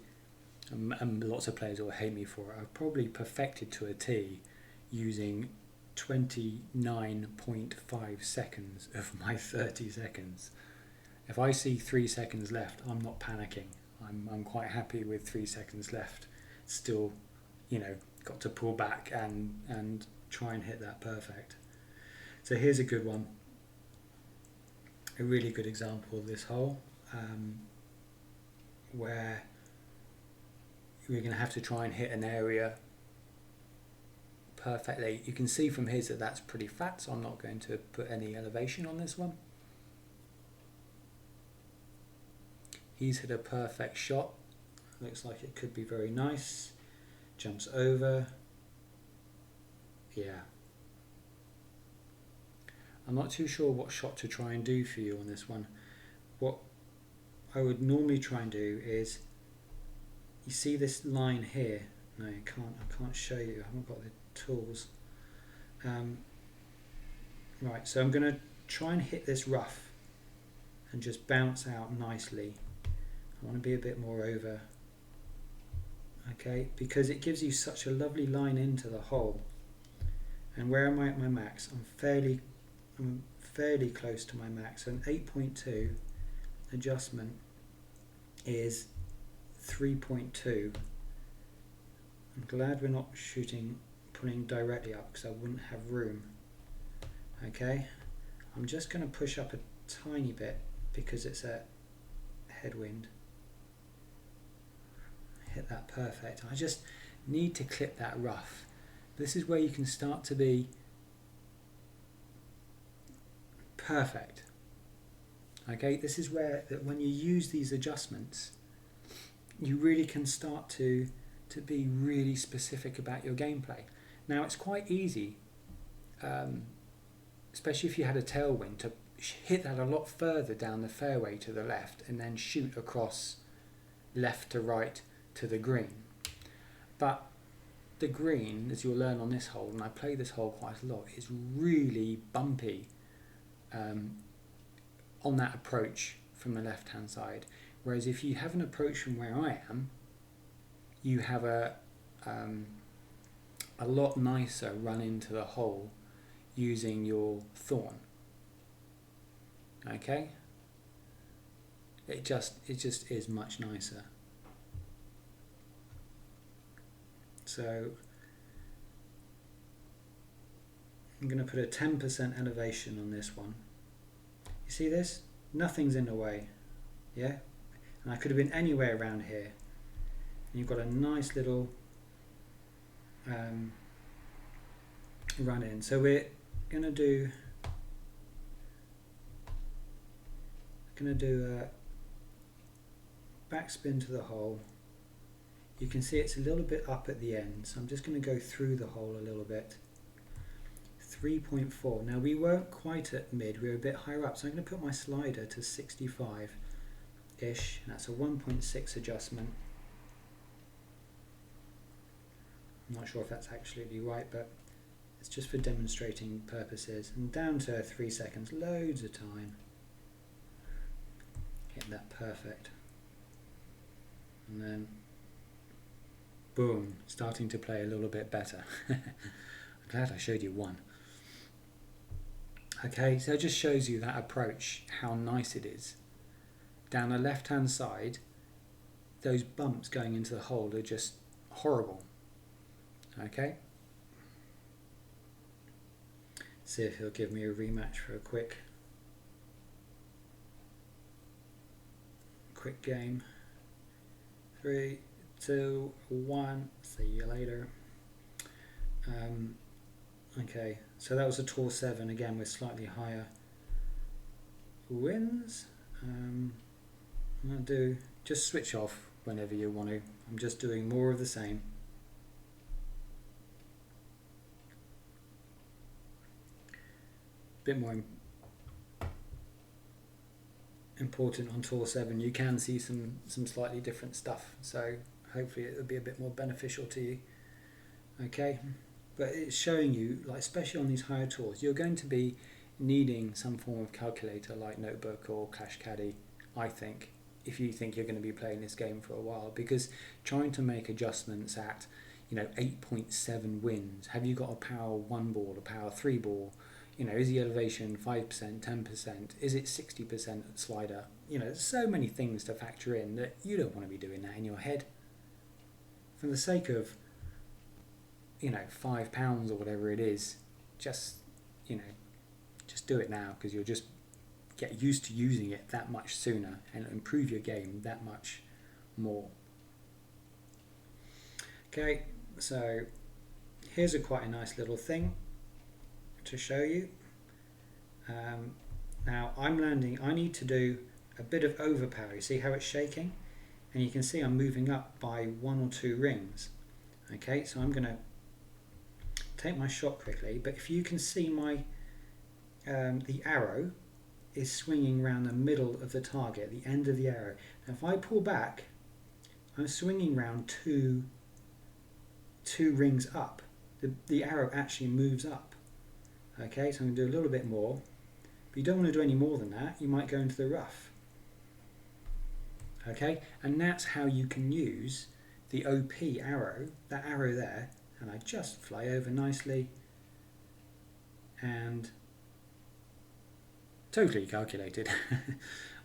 Speaker 1: and lots of players will hate me for it, I've probably perfected to a T using 29.5 seconds of my 30 seconds. If I see 3 seconds left, I'm not panicking. I'm quite happy with 3 seconds left. Still, got to pull back and try and hit that perfect. So here's a good one. A really good example of this hole, where we're going to have to try and hit an area perfectly. You can see from his that that's pretty flat, so I'm not going to put any elevation on this one. He's hit a perfect shot. Looks like it could be very nice. Jumps over. Yeah. I'm not too sure what shot to try and do for you on this one. What I would normally try and do is, you see this line here? No, I can't show you. I haven't got the tools. Right, so I'm going to try and hit this rough and just bounce out nicely. I want to be a bit more over. Okay, because it gives you such a lovely line into the hole. And where am I at my max? I'm fairly close to my max. So an 8.2 adjustment is 3.2. I'm glad we're not pulling directly up, because I wouldn't have room. Okay, I'm just going to push up a tiny bit because it's a headwind. Hit that perfect. I just need to clip that rough. This is where you can start to be perfect. Okay, this is where that when you use these adjustments, you really can start to be really specific about your gameplay. Now it's quite easy, especially if you had a tailwind, to hit that a lot further down the fairway to the left and then shoot across left to right to the green. But the green, as you'll learn on this hole, and I play this hole quite a lot, is really bumpy on that approach from the left hand side. Whereas if you have an approach from where I am, you have a lot nicer run into the hole using your thorn. Okay? It just is much nicer. So I'm going to put a 10% elevation on this one. You see this? Nothing's in the way. Yeah? And I could have been anywhere around here. And you've got a nice little run in. So we're going to do a backspin to the hole. You can see it's a little bit up at the end, so I'm just going to go through the hole a little bit. 3.4. Now we weren't quite at mid, we were a bit higher up, so I'm going to put my slider to 65-ish. That's a 1.6 adjustment. I'm not sure if that's absolutely right, but it's just for demonstrating purposes. And down to 3 seconds, loads of time. Hit that perfect. And then boom, starting to play a little bit better. I'm glad I showed you one. Okay, so it just shows you that approach, how nice it is. Down the left hand side, those bumps going into the hole are just horrible. Okay, see if he'll give me a rematch for a quick game. 3, 2, 1. See you later. Okay, so that was a tour 7 again with slightly higher wins. I'm going to do, just switch off whenever you want to. I'm just doing more of the same. Bit more important on tour 7. You can see some slightly different stuff, so hopefully it will be a bit more beneficial to you. Okay, but it's showing you, like, especially on these higher tours, you're going to be needing some form of calculator like Notebook or Cash Caddy, I think, if you think you're going to be playing this game for a while, because trying to make adjustments at 8.7 wins, have you got a power 1 ball, a power 3 ball, is the elevation 5%, 10%, is it 60% slider? There's so many things to factor in that you don't want to be doing that in your head. For the sake of £5 or whatever it is, just do it now, because you'll just get used to using it that much sooner and improve your game that much more. Okay, so here's quite a nice little thing to show you. Now I'm landing, I need to do a bit of overpower. You see how it's shaking? And you can see I'm moving up by 1 or 2 rings. Okay, so I'm going to take my shot quickly, but if you can see my the arrow is swinging around the middle of the target, the end of the arrow. Now if I pull back, I'm swinging around two rings up. The arrow actually moves up. Okay, so I'm going to do a little bit more, but you don't want to do any more than that. You might go into the rough. Okay, and that's how you can use the OP arrow, that arrow there, and I just fly over nicely and totally calculated.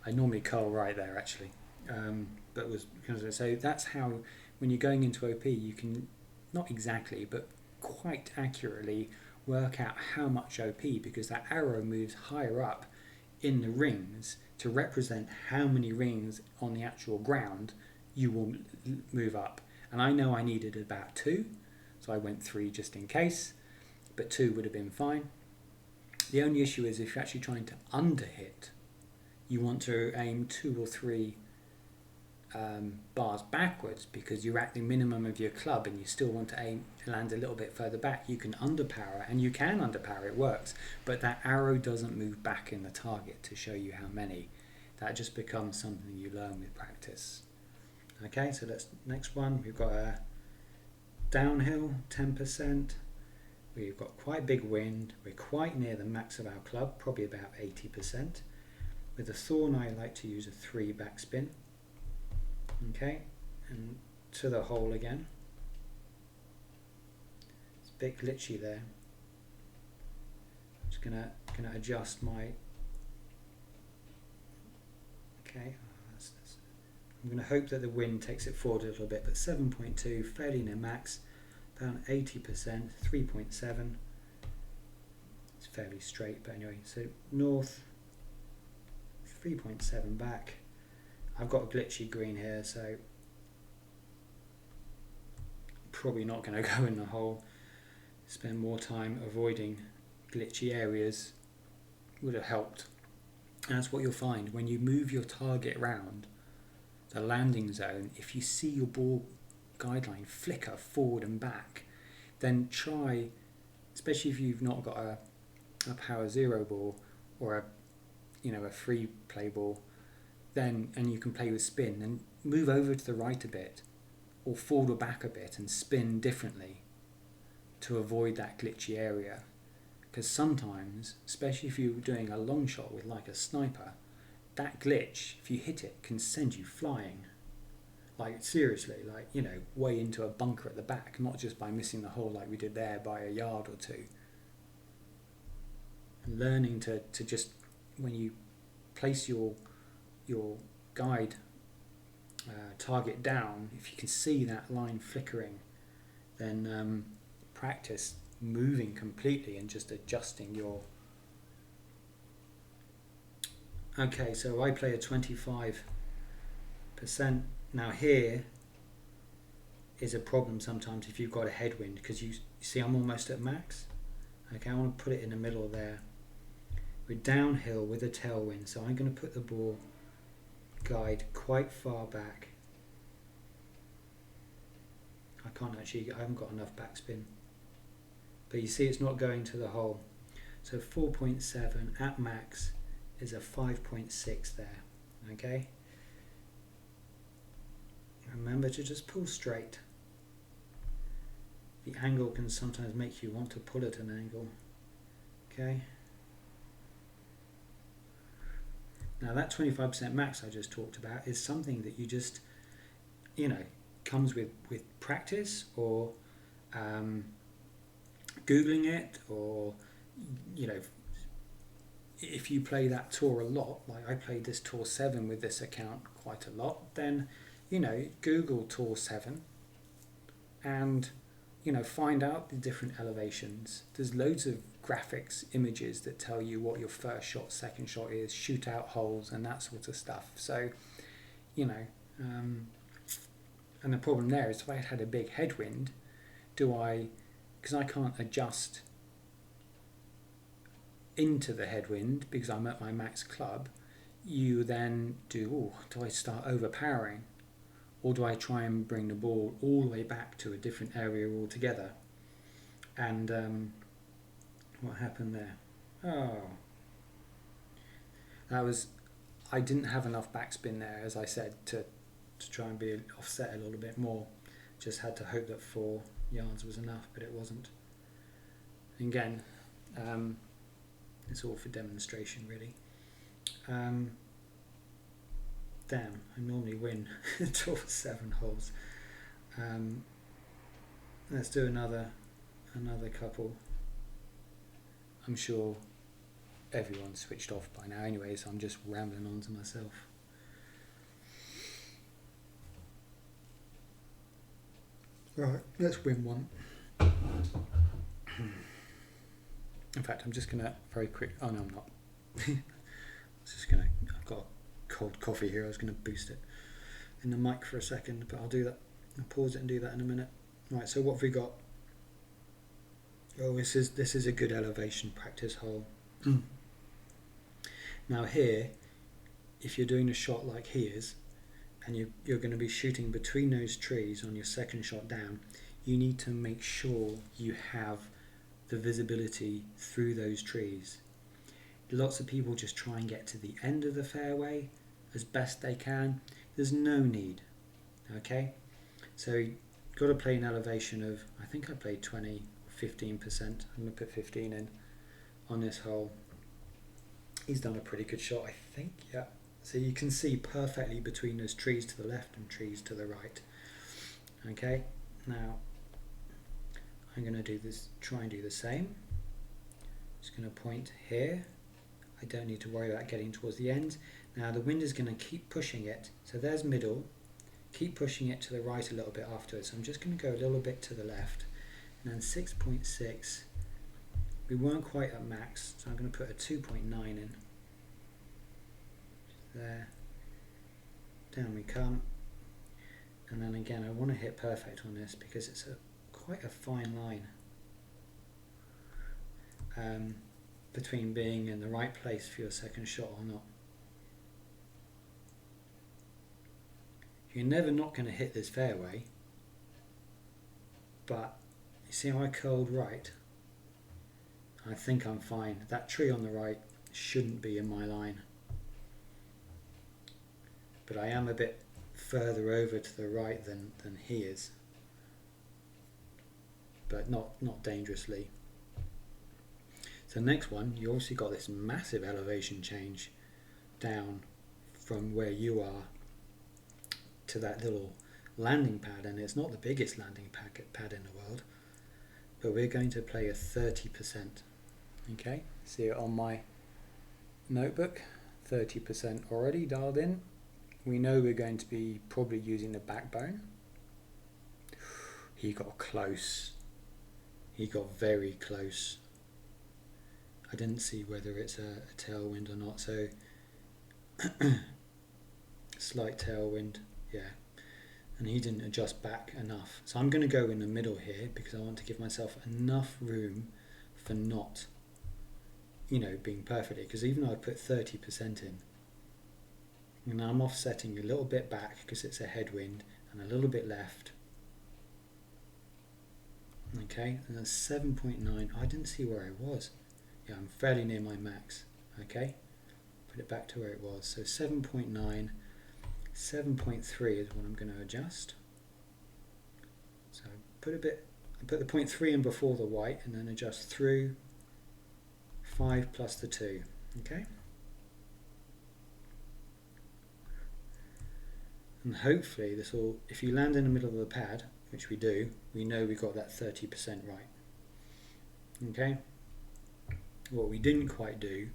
Speaker 1: I normally curl right there actually, but was so that's how, when you're going into OP, you can not exactly but quite accurately work out how much OP, because that arrow moves higher up in the rings to represent how many rings on the actual ground you will move up. And I know I needed about 2, so I went 3 just in case, but 2 would have been fine. The only issue is if you're actually trying to underhit, you want to aim 2 or 3 bars backwards, because you're at the minimum of your club and you still want to land a little bit further back. You can underpower, and you can underpower, it works, but that arrow doesn't move back in the target to show you how many. That just becomes something you learn with practice. Okay, so that's next one. We've got a downhill 10%. We've got quite big wind. We're quite near the max of our club, probably about 80%. With the thorn, I like to use a 3 backspin. Okay, and to the hole again. It's a bit glitchy there. I'm just gonna adjust my. Okay, I'm gonna hope that the wind takes it forward a little bit, but 7.2, fairly near max. Down 80%, 3.7. It's fairly straight, but anyway. So north, 3.7 back. I've got a glitchy green here, so probably not going to go in the hole. Spend more time avoiding glitchy areas would have helped. And that's what you'll find when you move your target around the landing zone. If you see your ball guideline flicker forward and back, then try, especially if you've not got a power 0 ball or a free play ball, then, and you can play with spin, and move over to the right a bit or forward or back a bit and spin differently to avoid that glitchy area. Because sometimes, especially if you're doing a long shot with like a sniper, that glitch, if you hit it, can send you flying. Like seriously, like, way into a bunker at the back, not just by missing the hole like we did there by a yard or 2. learning to just, when you place your guide target down, if you can see that line flickering, then practice moving completely and just adjusting your... Okay, so I play a 25%. Now here is a problem sometimes if you've got a headwind, because you see I'm almost at max. Okay, I want to put it in the middle there. We're downhill with a tailwind, so I'm going to put the ball guide quite far back. I haven't got enough backspin. But you see it's not going to the hole. So 4.7 at max is a 5.6 there. Okay? Remember to just pull straight. The angle can sometimes make you want to pull at an angle. Okay? Now that 25% max I just talked about is something that you just, comes with practice, or Googling it, or, if you play that tour a lot, like I played this Tour 7 with this account quite a lot, then, Google Tour 7 and, find out the different elevations. There's loads of graphics, images that tell you what your first shot, second shot is, shoot out holes and that sort of stuff. So, and the problem there is if I had a big headwind, because I can't adjust into the headwind because I'm at my max club, you then do I start overpowering, or do I try and bring the ball all the way back to a different area altogether? And what happened there? I didn't have enough backspin there, as I said, to try and be offset a little bit more. Just had to hope that 4 yards was enough, but it wasn't. Again, it's all for demonstration, really. Damn, I normally win 7 holes. Let's do another couple. I'm sure everyone's switched off by now anyway, so I'm just rambling on to myself. Right, let's win one. In fact, I'm just going to very quick... Oh, no, I'm not. I've got cold coffee here. I was going to boost it in the mic for a second, but I'll do that. I'll pause it and do that in a minute. Right, so what have we got? Oh, this is a good elevation practice hole. Now here, if you're doing a shot like he is, and you're going to be shooting between those trees on your second shot down, you need to make sure you have the visibility through those trees. Lots of people just try and get to the end of the fairway as best they can. There's no need. Okay, so you've got to play an elevation of, I think I played 20, 15%. I'm going to put 15 in on this hole. He's done a pretty good shot, I think. Yeah. So you can see perfectly between those trees to the left and trees to the right. Okay, now I'm going to try and do the same. Just going to point here. I don't need to worry about getting towards the end. Now the wind is going to keep pushing it. So there's middle. Keep pushing it to the right a little bit afterwards. So I'm just going to go a little bit to the left. And then 6.6. We weren't quite at max, so I'm going to put a 2.9 in. There, down we come, and then again I want to hit perfect on this because it's quite a fine line between being in the right place for your second shot or not. You're never not going to hit this fairway, but you see how I curled right? I think I'm fine. That tree on the right shouldn't be in my line. But I am a bit further over to the right than he is, but not dangerously. So next one, you obviously got this massive elevation change down from where you are to that little landing pad, and it's not the biggest landing pad in the world, but we're going to play a 30%. Okay, see it on my notebook, 30% already dialed in. We know we're going to be probably using the backbone. He got close. He got very close. I didn't see whether it's a tailwind or not, so slight tailwind, yeah. And he didn't adjust back enough. So I'm going to go in the middle here because I want to give myself enough room for not, being perfectly. Because even though I put 30% in, and I'm offsetting a little bit back because it's a headwind and a little bit left. Okay, and that's 7.9. I didn't see where I was. Yeah, I'm fairly near my max. Okay, put it back to where it was. So 7.9, 7.3 is what I'm going to adjust. So I put the 0.3 in before the white and then adjust through 5 plus the 2. Okay. And hopefully this will, if you land in the middle of the pad, which we do, we know we got that 30% right. Okay. What we didn't quite do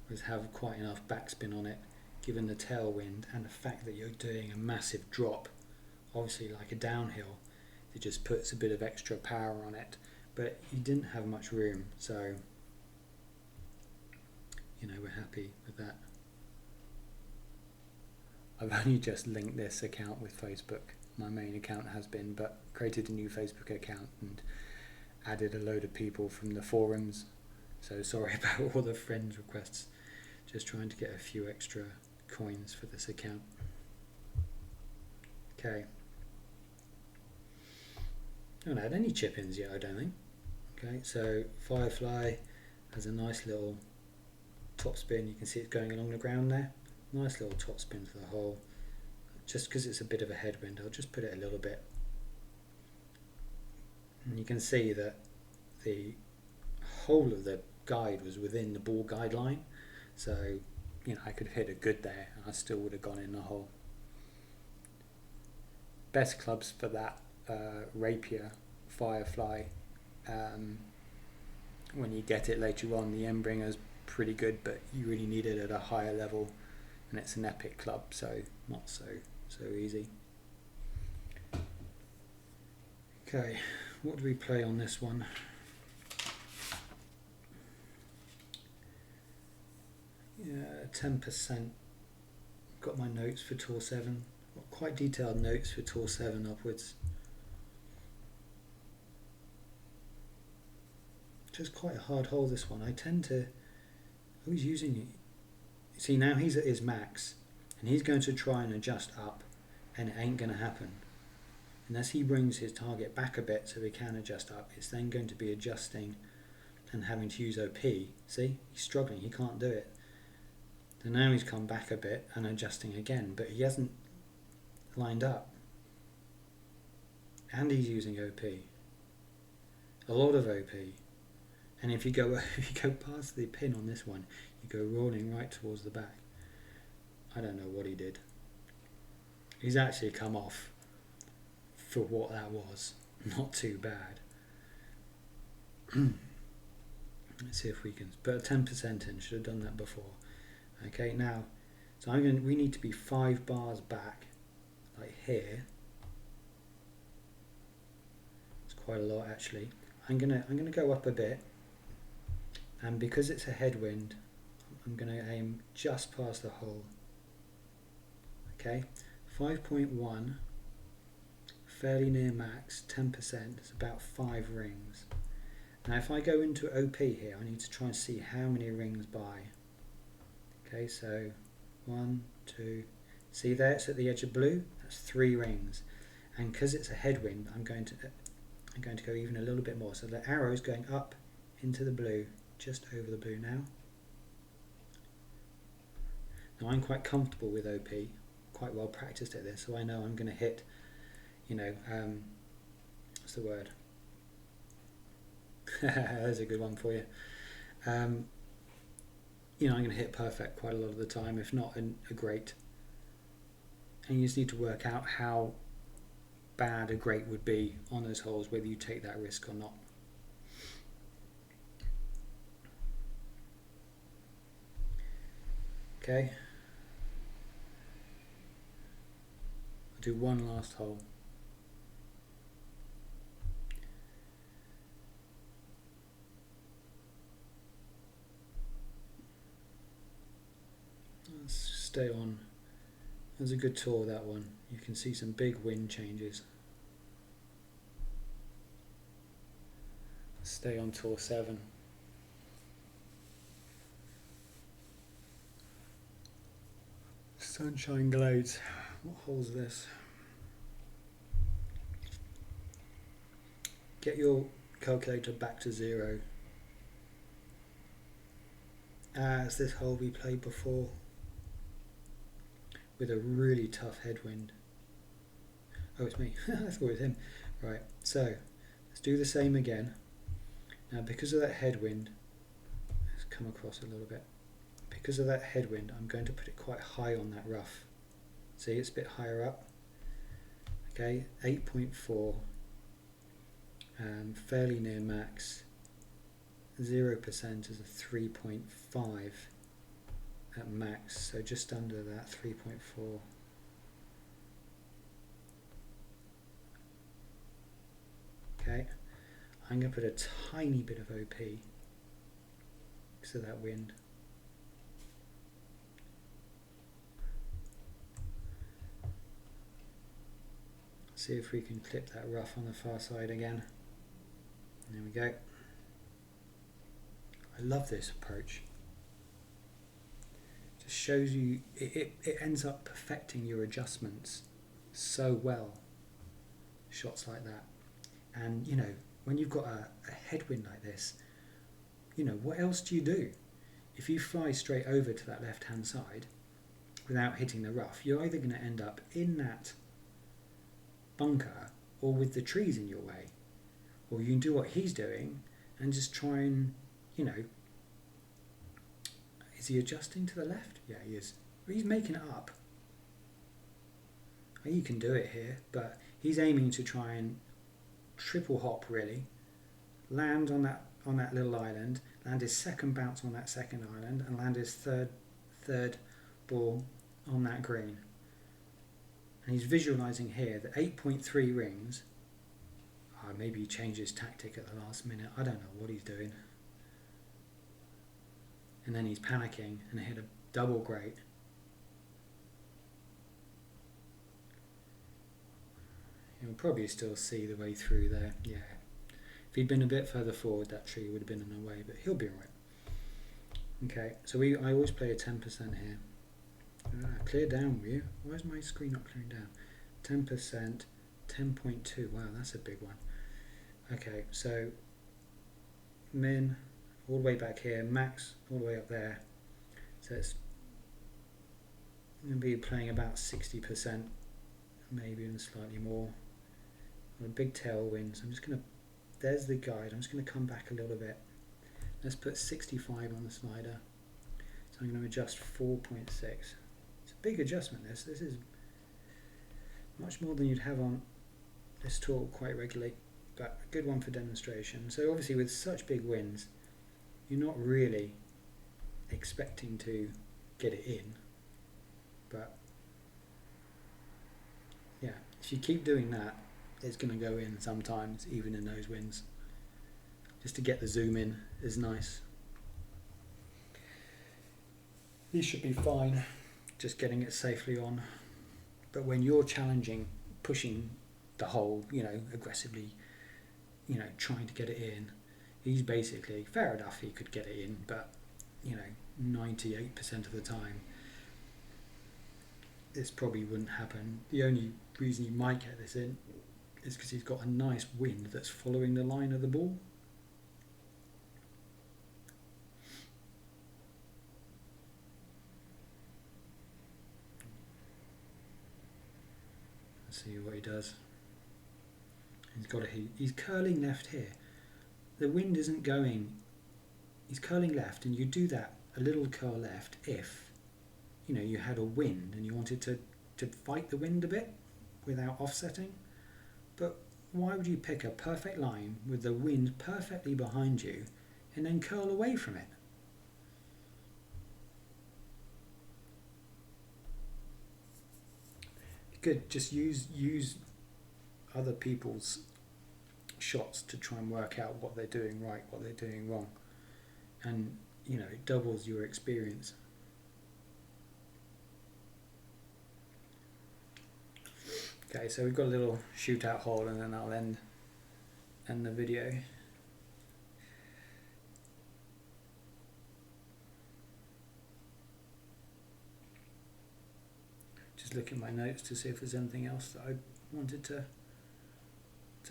Speaker 1: was have quite enough backspin on it, given the tailwind and the fact that you're doing a massive drop, obviously like a downhill, it just puts a bit of extra power on it, but you didn't have much room, so we're happy with that. I've only just linked this account with Facebook. My main account has been, but created a new Facebook account and added a load of people from the forums. So sorry about all the friends requests. Just trying to get a few extra coins for this account. Okay. I haven't had any chip-ins yet, I don't think. Okay, so Firefly has a nice little top spin. You can see it going along the ground there. Nice little top spin for the hole. Just because it's a bit of a headwind, I'll just put it a little bit. And you can see that the whole of the guide was within the ball guideline. So, I could have hit a good there and I still would have gone in the hole. Best clubs for that, Rapier, Firefly. When you get it later on, the Endbringer's pretty good, but you really need it at a higher level. And it's an epic club, so not so easy. Okay, what do we play on this one? Yeah, 10%. Got my notes for Tour 7. Got quite detailed notes for Tour 7 upwards. Just quite a hard hole, this one. I was using it. See, now he's at his max, and he's going to try and adjust up, and it ain't going to happen. Unless he brings his target back a bit so he can adjust up, it's then going to be adjusting and having to use OP. See, he's struggling, he can't do it. So now he's come back a bit and adjusting again, but he hasn't lined up. And he's using OP. A lot of OP. And if you go past the pin on this one, you go rolling right towards the back. I don't know what he did. He's actually come off for what that was. Not too bad. Let's see if we can put a 10% in. Should have done that before. Okay, now, so we need to be 5 bars back, like here. It's quite a lot actually. I'm gonna go up a bit, and because it's a headwind, I'm gonna aim just past the hole. Okay, 5.1, fairly near max, 10%. It's about 5 rings. Now, if I go into OP here, I need to try and see how many rings by. Okay, so 1, 2, see there, it's at the edge of blue, that's 3 rings. And because it's a headwind, I'm going to go even a little bit more. So the arrow is going up into the blue, just over the blue now. Now I'm quite comfortable with OP, quite well practiced at this, so I know I'm going to hit, what's the word? There's a good one for you. I'm going to hit perfect quite a lot of the time, if not a great. And you just need to work out how bad a great would be on those holes, whether you take that risk or not. Okay. I'll do one last hole. Let's stay on. It was a good tour, that one. You can see some big wind changes. Stay on tour 7. Sunshine Glades. What hole's this? Get your calculator back to 0. It's this hole we played before with a really tough headwind. Oh, it's me. I thought it was him. Right, so let's do the same again. Now, because of that headwind, let's come across a little bit. Because of that headwind, I'm going to put it quite high on that rough. See, it's a bit higher up. Okay, 8.4, fairly near max. 0% is a 3.5 at max, so just under that, 3.4. Okay, I'm going to put a tiny bit of OP because of that wind. See if we can clip that rough on the far side again. There we go. I love this approach. Just shows you, it ends up perfecting your adjustments so well. Shots like that. And you know, when you've got a headwind like this, you know, what else do you do? If you fly straight over to that left hand side without hitting the rough, you're either going to end up in that bunker or with the trees in your way. Or you can do what he's doing and just try and, you know, is he adjusting to the left? Yeah, he is. He's making it up. You can do it here, but he's aiming to try and triple hop, really, land on that little island, land his second bounce on that second island, and land his third ball on that green. And he's visualizing here that 8.3 rings. Maybe he changed his tactic at the last minute. I don't know what he's doing. And then he's panicking and hit a double great. You'll probably still see the way through there. Yeah. If he'd been a bit further forward, that tree would have been in the way, but he'll be alright. Okay, so I always play a 10% here. Clear down, will you? Why is my screen not clearing down? 10%, 10.2. Wow, that's a big one. Okay, so min all the way back here, max all the way up there. So it's going to be playing about 60%, maybe even slightly more. On a big tailwind, so I'm just going to, there's the guide, I'm just going to come back a little bit. Let's put 65 on the slider. So I'm going to adjust 4.6. It's a big adjustment, this is much more than you'd have on this tour quite regularly, but a good one for demonstration. So obviously with such big winds, you're not really expecting to get it in, but yeah, if you keep doing that, it's going to go in sometimes, even in those winds. Just to get the zoom in is nice. These should be fine, just getting it safely on. But when you're challenging, pushing the hole, you know, aggressively, you know, trying to get it in, he's basically, fair enough, he could get it in, but, you know, 98% of the time, this probably wouldn't happen. The only reason he might get this in is because he's got a nice wind that's following the line of the ball. Let's see what he does. He's curling left here. The wind isn't going, he's curling left, and you do that, a little curl left, if, you know, you had a wind and you wanted to fight the wind a bit without offsetting. But why would you pick a perfect line with the wind perfectly behind you and then curl away from it? good. Just use other people's shots to try and work out what they're doing right, what they're doing wrong, and it doubles your experience. Okay, so we've got a little shootout hole, and then I'll end the video. Just look at my notes to see if there's anything else that I wanted to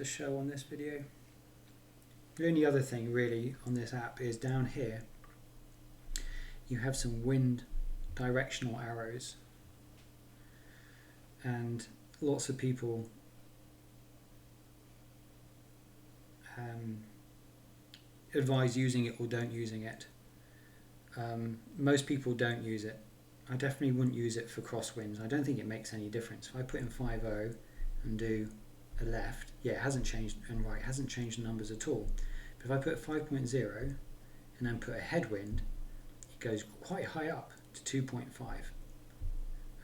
Speaker 1: show on this video. The only other thing really on this app is down here you have some wind directional arrows, and lots of people advise using it or don't using it. Most people don't use it. I definitely wouldn't use it for crosswinds. I don't think it makes any difference. If I put in 5.0 and do a left, yeah, it hasn't changed, and right, it hasn't changed the numbers at all. But if I put 5.0 and then put a headwind, it goes quite high up to 2.5.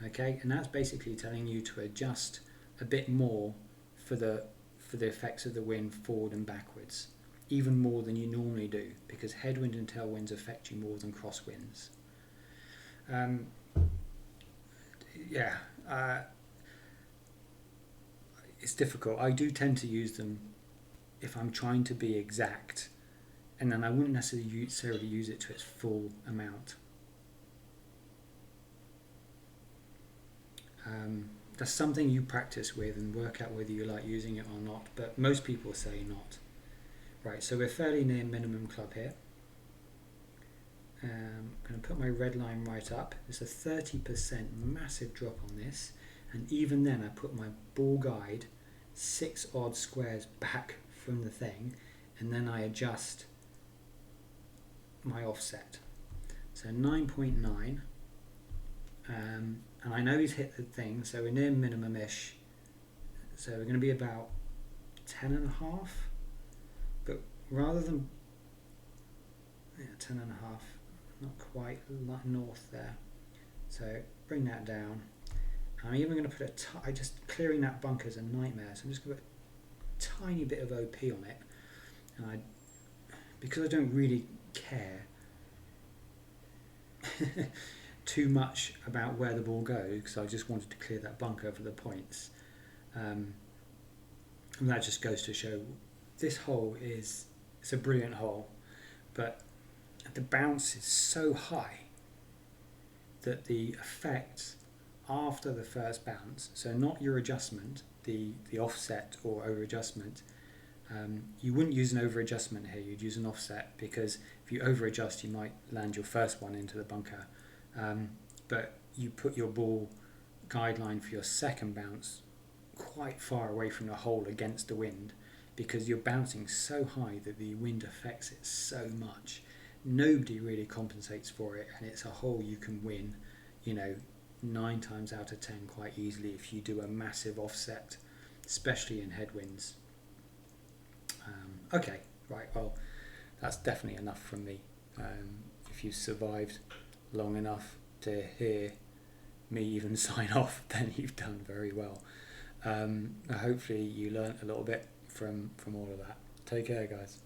Speaker 1: Okay, and that's basically telling you to adjust a bit more for the effects of the wind forward and backwards, even more than you normally do, because headwind and tailwinds affect you more than crosswinds. It's difficult. I do tend to use them if I'm trying to be exact, and then I wouldn't necessarily use it to its full amount. That's something you practice with and work out whether you like using it or not, but most people say not. Right, so we're fairly near minimum club here. I'm going to put my red line right up. There's a 30% massive drop on this, and even then I put my ball guide 6 odd squares back from the thing, and then I adjust my offset. So 9.9, and I know he's hit the thing, so we're near minimum-ish, so we're going to be about 10.5, but rather than 10.5, not quite north there, so bring that down. I'm even going to put just clearing that bunker is a nightmare, so I'm just going to put a tiny bit of OP on it, and because I don't really care too much about where the ball goes, because I just wanted to clear that bunker for the points, and that just goes to show this hole it's a brilliant hole, but the bounce is so high that the effect after the first bounce, so not your adjustment, the offset or over adjustment, you wouldn't use an over adjustment here, you'd use an offset, because if you over adjust you might land your first one into the bunker, but you put your ball guideline for your second bounce quite far away from the hole against the wind, because you're bouncing so high that the wind affects it so much. Nobody really compensates for it, and it's a hole you can win 9 times out of 10 quite easily if you do a massive offset, especially in headwinds. Okay, right, well that's definitely enough from me. If you survived long enough to hear me even sign off, then you've done very well. Hopefully you learnt a little bit from all of that. Take care, guys.